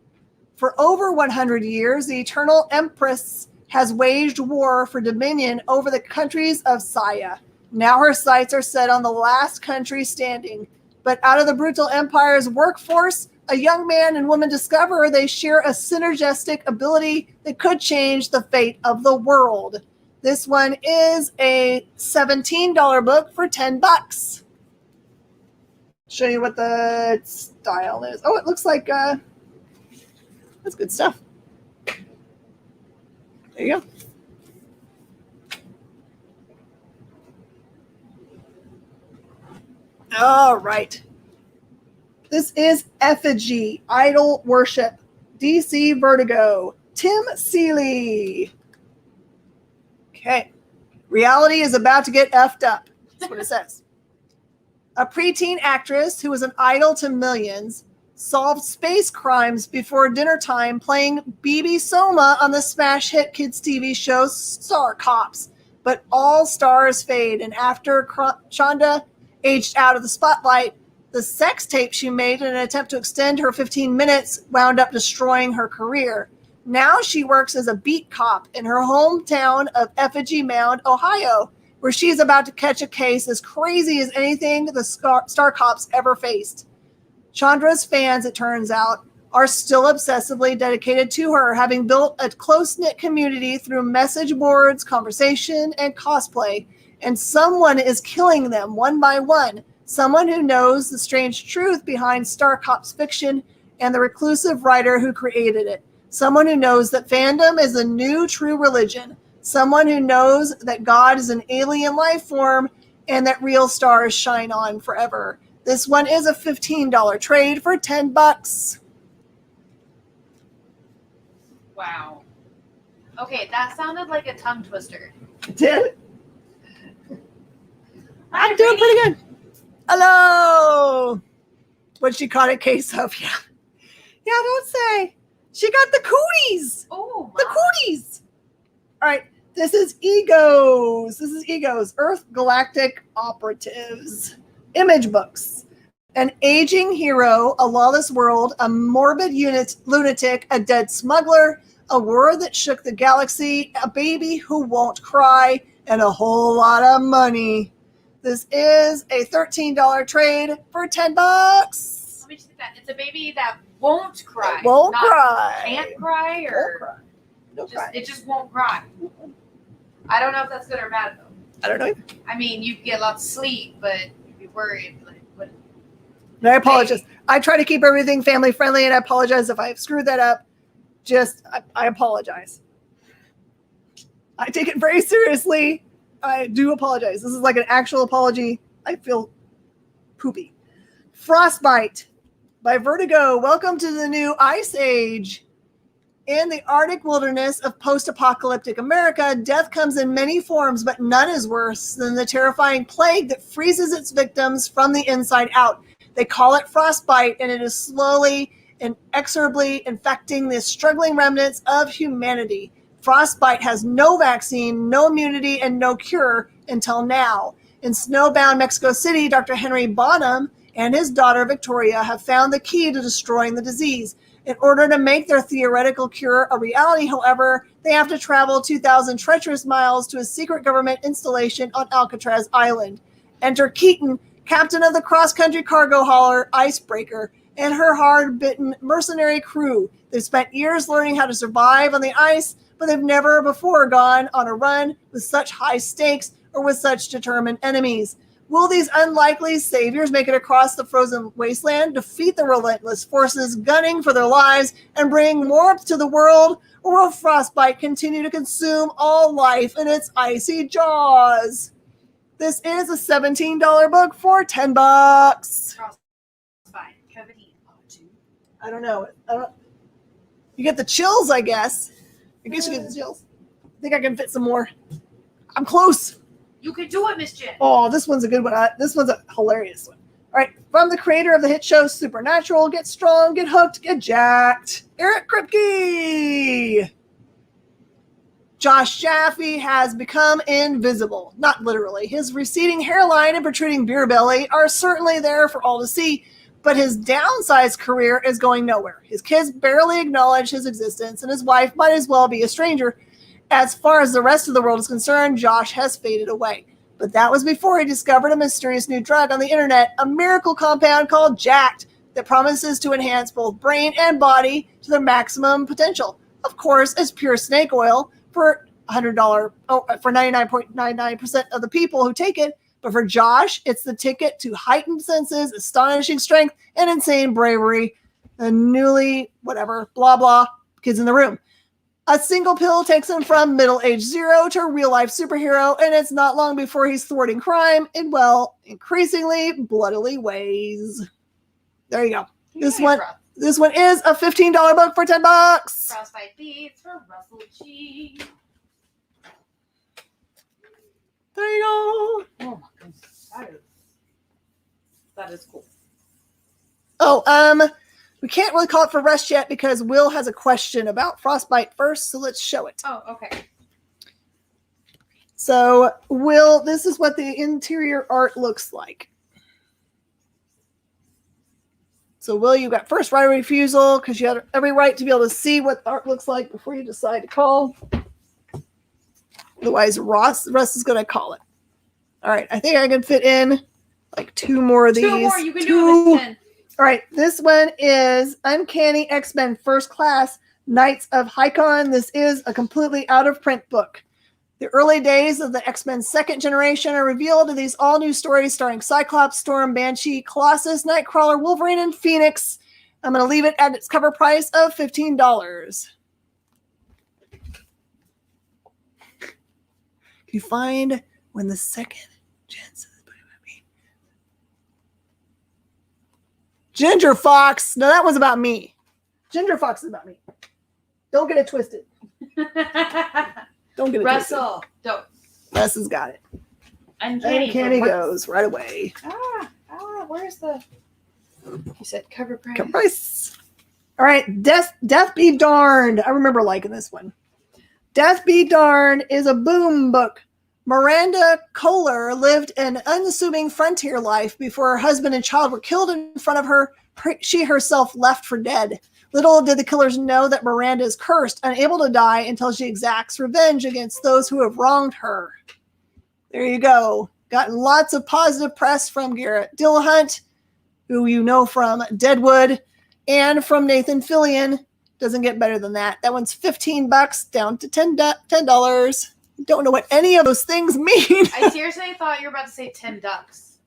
For over 100 years, the Eternal Empress has waged war for dominion over the countries of Saya. Now her sights are set on the last country standing. But out of the brutal empire's workforce, a young man and woman discover they share a synergistic ability that could change the fate of the world. This one is a $17 book for $10. Show you what the style is. Oh, it looks like that's good stuff. There you go. All right. This is Effigy, Idol Worship, DC Vertigo, Tim Seeley. Okay. Reality is about to get effed up. That's what it says. A preteen actress who was an idol to millions solved space crimes before dinner time playing BB Soma on the smash hit kids TV show Star Cops. But all stars fade, and after Shonda aged out of the spotlight, the sex tape she made in an attempt to extend her 15 minutes wound up destroying her career. Now she works as a beat cop in her hometown of Effigy Mound, Ohio, where she's about to catch a case as crazy as anything the Star Cops ever faced. Chandra's fans, it turns out, are still obsessively dedicated to her, having built a close-knit community through message boards, conversation, and cosplay. And someone is killing them one by one. Someone who knows the strange truth behind Star Cops fiction and the reclusive writer who created it. Someone who knows that fandom is a new true religion. Someone who knows that God is an alien life form and that real stars shine on forever. This one is a $15 trade for $10. Wow. Okay, that sounded like a tongue twister. It did? Hi, I'm doing Brittany. pretty good. Hello. What she caught a case of, yeah. Yeah, don't say. She got the cooties. Oh, The my. cooties. All right. This is Egos. This is Egos. Earth Galactic Operatives. Image books. An aging hero, a lawless world, a morbid lunatic, a dead smuggler, a war that shook the galaxy, a baby who won't cry, and a whole lot of money. This is a $13 trade for $10. Let me just get that. It's a baby that won't cry. It won't not cry. Can't cry, Won't or cry. No just, cry. it just won't cry. I don't know if that's good or bad, though. I don't know. I mean, you get lots of sleep, but you'd be worried. Like, what? And I apologize. I try to keep everything family friendly, and I apologize if I've screwed that up. I apologize. I take it very seriously. I do apologize. This is like an actual apology. I feel poopy. Frostbite by Vertigo. Welcome to the new Ice Age. In the Arctic wilderness of post-apocalyptic America, death comes in many forms, but none is worse than the terrifying plague that freezes its victims from the inside out. They call it frostbite, and it is slowly and inexorably infecting the struggling remnants of humanity. Frostbite has no vaccine, no immunity, and no cure until now. In snowbound Mexico City, Dr. Henry Bonham and his daughter Victoria have found the key to destroying the disease. In order to make their theoretical cure a reality, however, they have to travel 2,000 treacherous miles to a secret government installation on Alcatraz Island. Enter Keaton, captain of the cross-country cargo hauler Icebreaker, and her hard-bitten mercenary crew. They've spent years learning how to survive on the ice, but they've never before gone on a run with such high stakes or with such determined enemies. Will these unlikely saviors make it across the frozen wasteland, defeat the relentless forces gunning for their lives, and bring warmth to the world? Or will Frostbite continue to consume all life in its icy jaws? This is a $17 book for $10. Frostbite. Cavity. I don't know. You get the chills, I guess. I guess you get the chills. I think I can fit some more. I'm close. You can do it, Miss Jen. Oh, this one's a good one. This one's a hilarious one. All right. From the creator of the hit show Supernatural, get strong, get hooked, get jacked. Eric Kripke. Josh Jaffe has become invisible. Not literally. His receding hairline and protruding beer belly are certainly there for all to see, But his downsized career is going nowhere. His kids barely acknowledge his existence, and his wife might as well be a stranger. As far as the rest of the world is concerned, Josh has faded away. But that was before he discovered a mysterious new drug on the internet, a miracle compound called Jacked that promises to enhance both brain and body to their maximum potential. Of course, it's pure snake oil for $100 for 99.99% of the people who take it. But for Josh, it's the ticket to heightened senses, astonishing strength, and insane bravery. The newly, whatever, blah, blah, kids in the room. A single pill takes him from middle-aged zero to real-life superhero, and it's not long before he's thwarting crime in, well, increasingly bloodily ways. There you go. This one is a $15 book for $10. Frostbite Beats for Russell G. There you go. Oh my goodness, that is cool. Oh, we can't really call it for rest yet because Will has a question about Frostbite first, so let's show it. Oh, okay. So, Will, this is what the interior art looks like. So, Will, you got first right of refusal because you had every right to be able to see what art looks like before you decide to call. Otherwise, Russ is going to call it. All right. I think I can fit in like two more of these. Two more. You can do it. All right. This one is Uncanny X-Men First Class Knights of Hykon. This is a completely out of print book. The early days of the X-Men second generation are revealed in these all new stories starring Cyclops, Storm, Banshee, Colossus, Nightcrawler, Wolverine, and Phoenix. I'm going to leave it at its cover price of $15. You find when the second gen says, Ginger Fox. No, that was about me. Ginger Fox is about me. Don't get it twisted. Don't get it Russell, twisted. don't. Russ has got it. Uncanny goes right away. Where's the? You said cover price. Cover price. All right, Death Be Darned. I remember liking this one. Death Be Darned is a boom book. Miranda Kohler lived an unassuming frontier life before her husband and child were killed in front of her. She herself left for dead. Little did the killers know that Miranda is cursed, unable to die until she exacts revenge against those who have wronged her. There you go. Gotten lots of positive press from Garrett Dillahunt, who you know from Deadwood, and from Nathan Fillion. Doesn't get better than that. That one's $15 down to $10. Don't know what any of those things mean. I seriously thought you were about to say 10 ducks.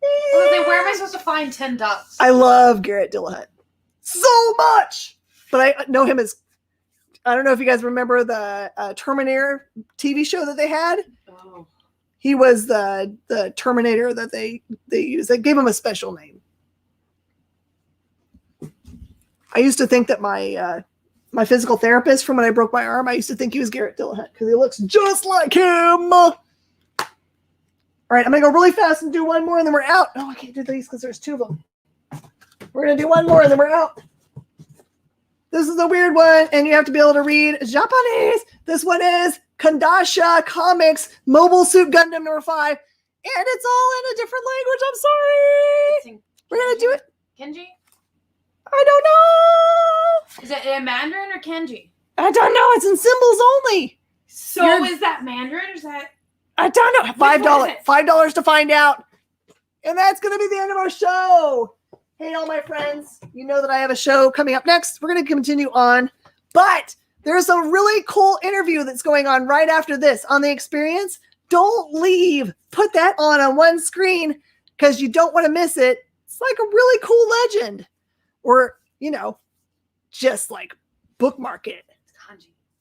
I was like, where am I supposed to find 10 ducks? I love Garrett Dillahunt so much, but I know him as, I don't know if you guys remember the Terminator TV show that they had. Oh. He was the Terminator that they used. They gave him a special name. I used to think that my physical therapist from when I broke my arm, I used to think he was Garrett Dillahunt because he looks just like him. All right, I'm going to go really fast and do one more and then we're out. Oh, I can't do these because there's two of them. We're going to do one more and then we're out. This is a weird one and you have to be able to read Japanese. This one is Kandasha Comics Mobile Suit Gundam number 5. And it's all in a different language. I'm sorry. We're going to do it. Kenji? I don't know. Is it in Mandarin or Kenji? I don't know. It's in symbols only. So is that Mandarin or is that? I don't know. $5. $5 to find out. And that's going to be the end of our show. Hey, all my friends. You know that I have a show coming up next. We're going to continue on. But there's a really cool interview that's going on right after this on The Experience. Don't leave. Put that on one screen because you don't want to miss it. It's like a really cool legend. Or, just like bookmark it.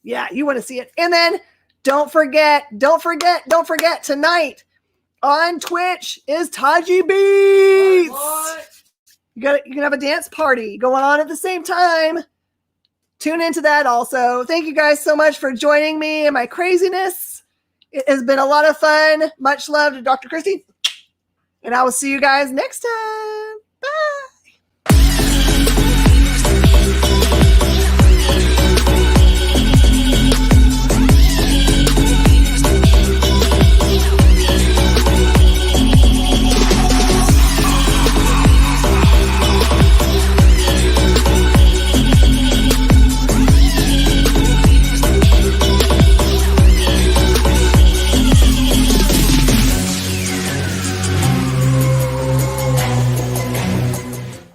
Yeah, you want to see it. And then don't forget, tonight on Twitch is Taji Beats. What? You can have a dance party going on at the same time. Tune into that also. Thank you guys so much for joining me in my craziness. It has been a lot of fun. Much love to Dr. Christy. And I will see you guys next time. Bye.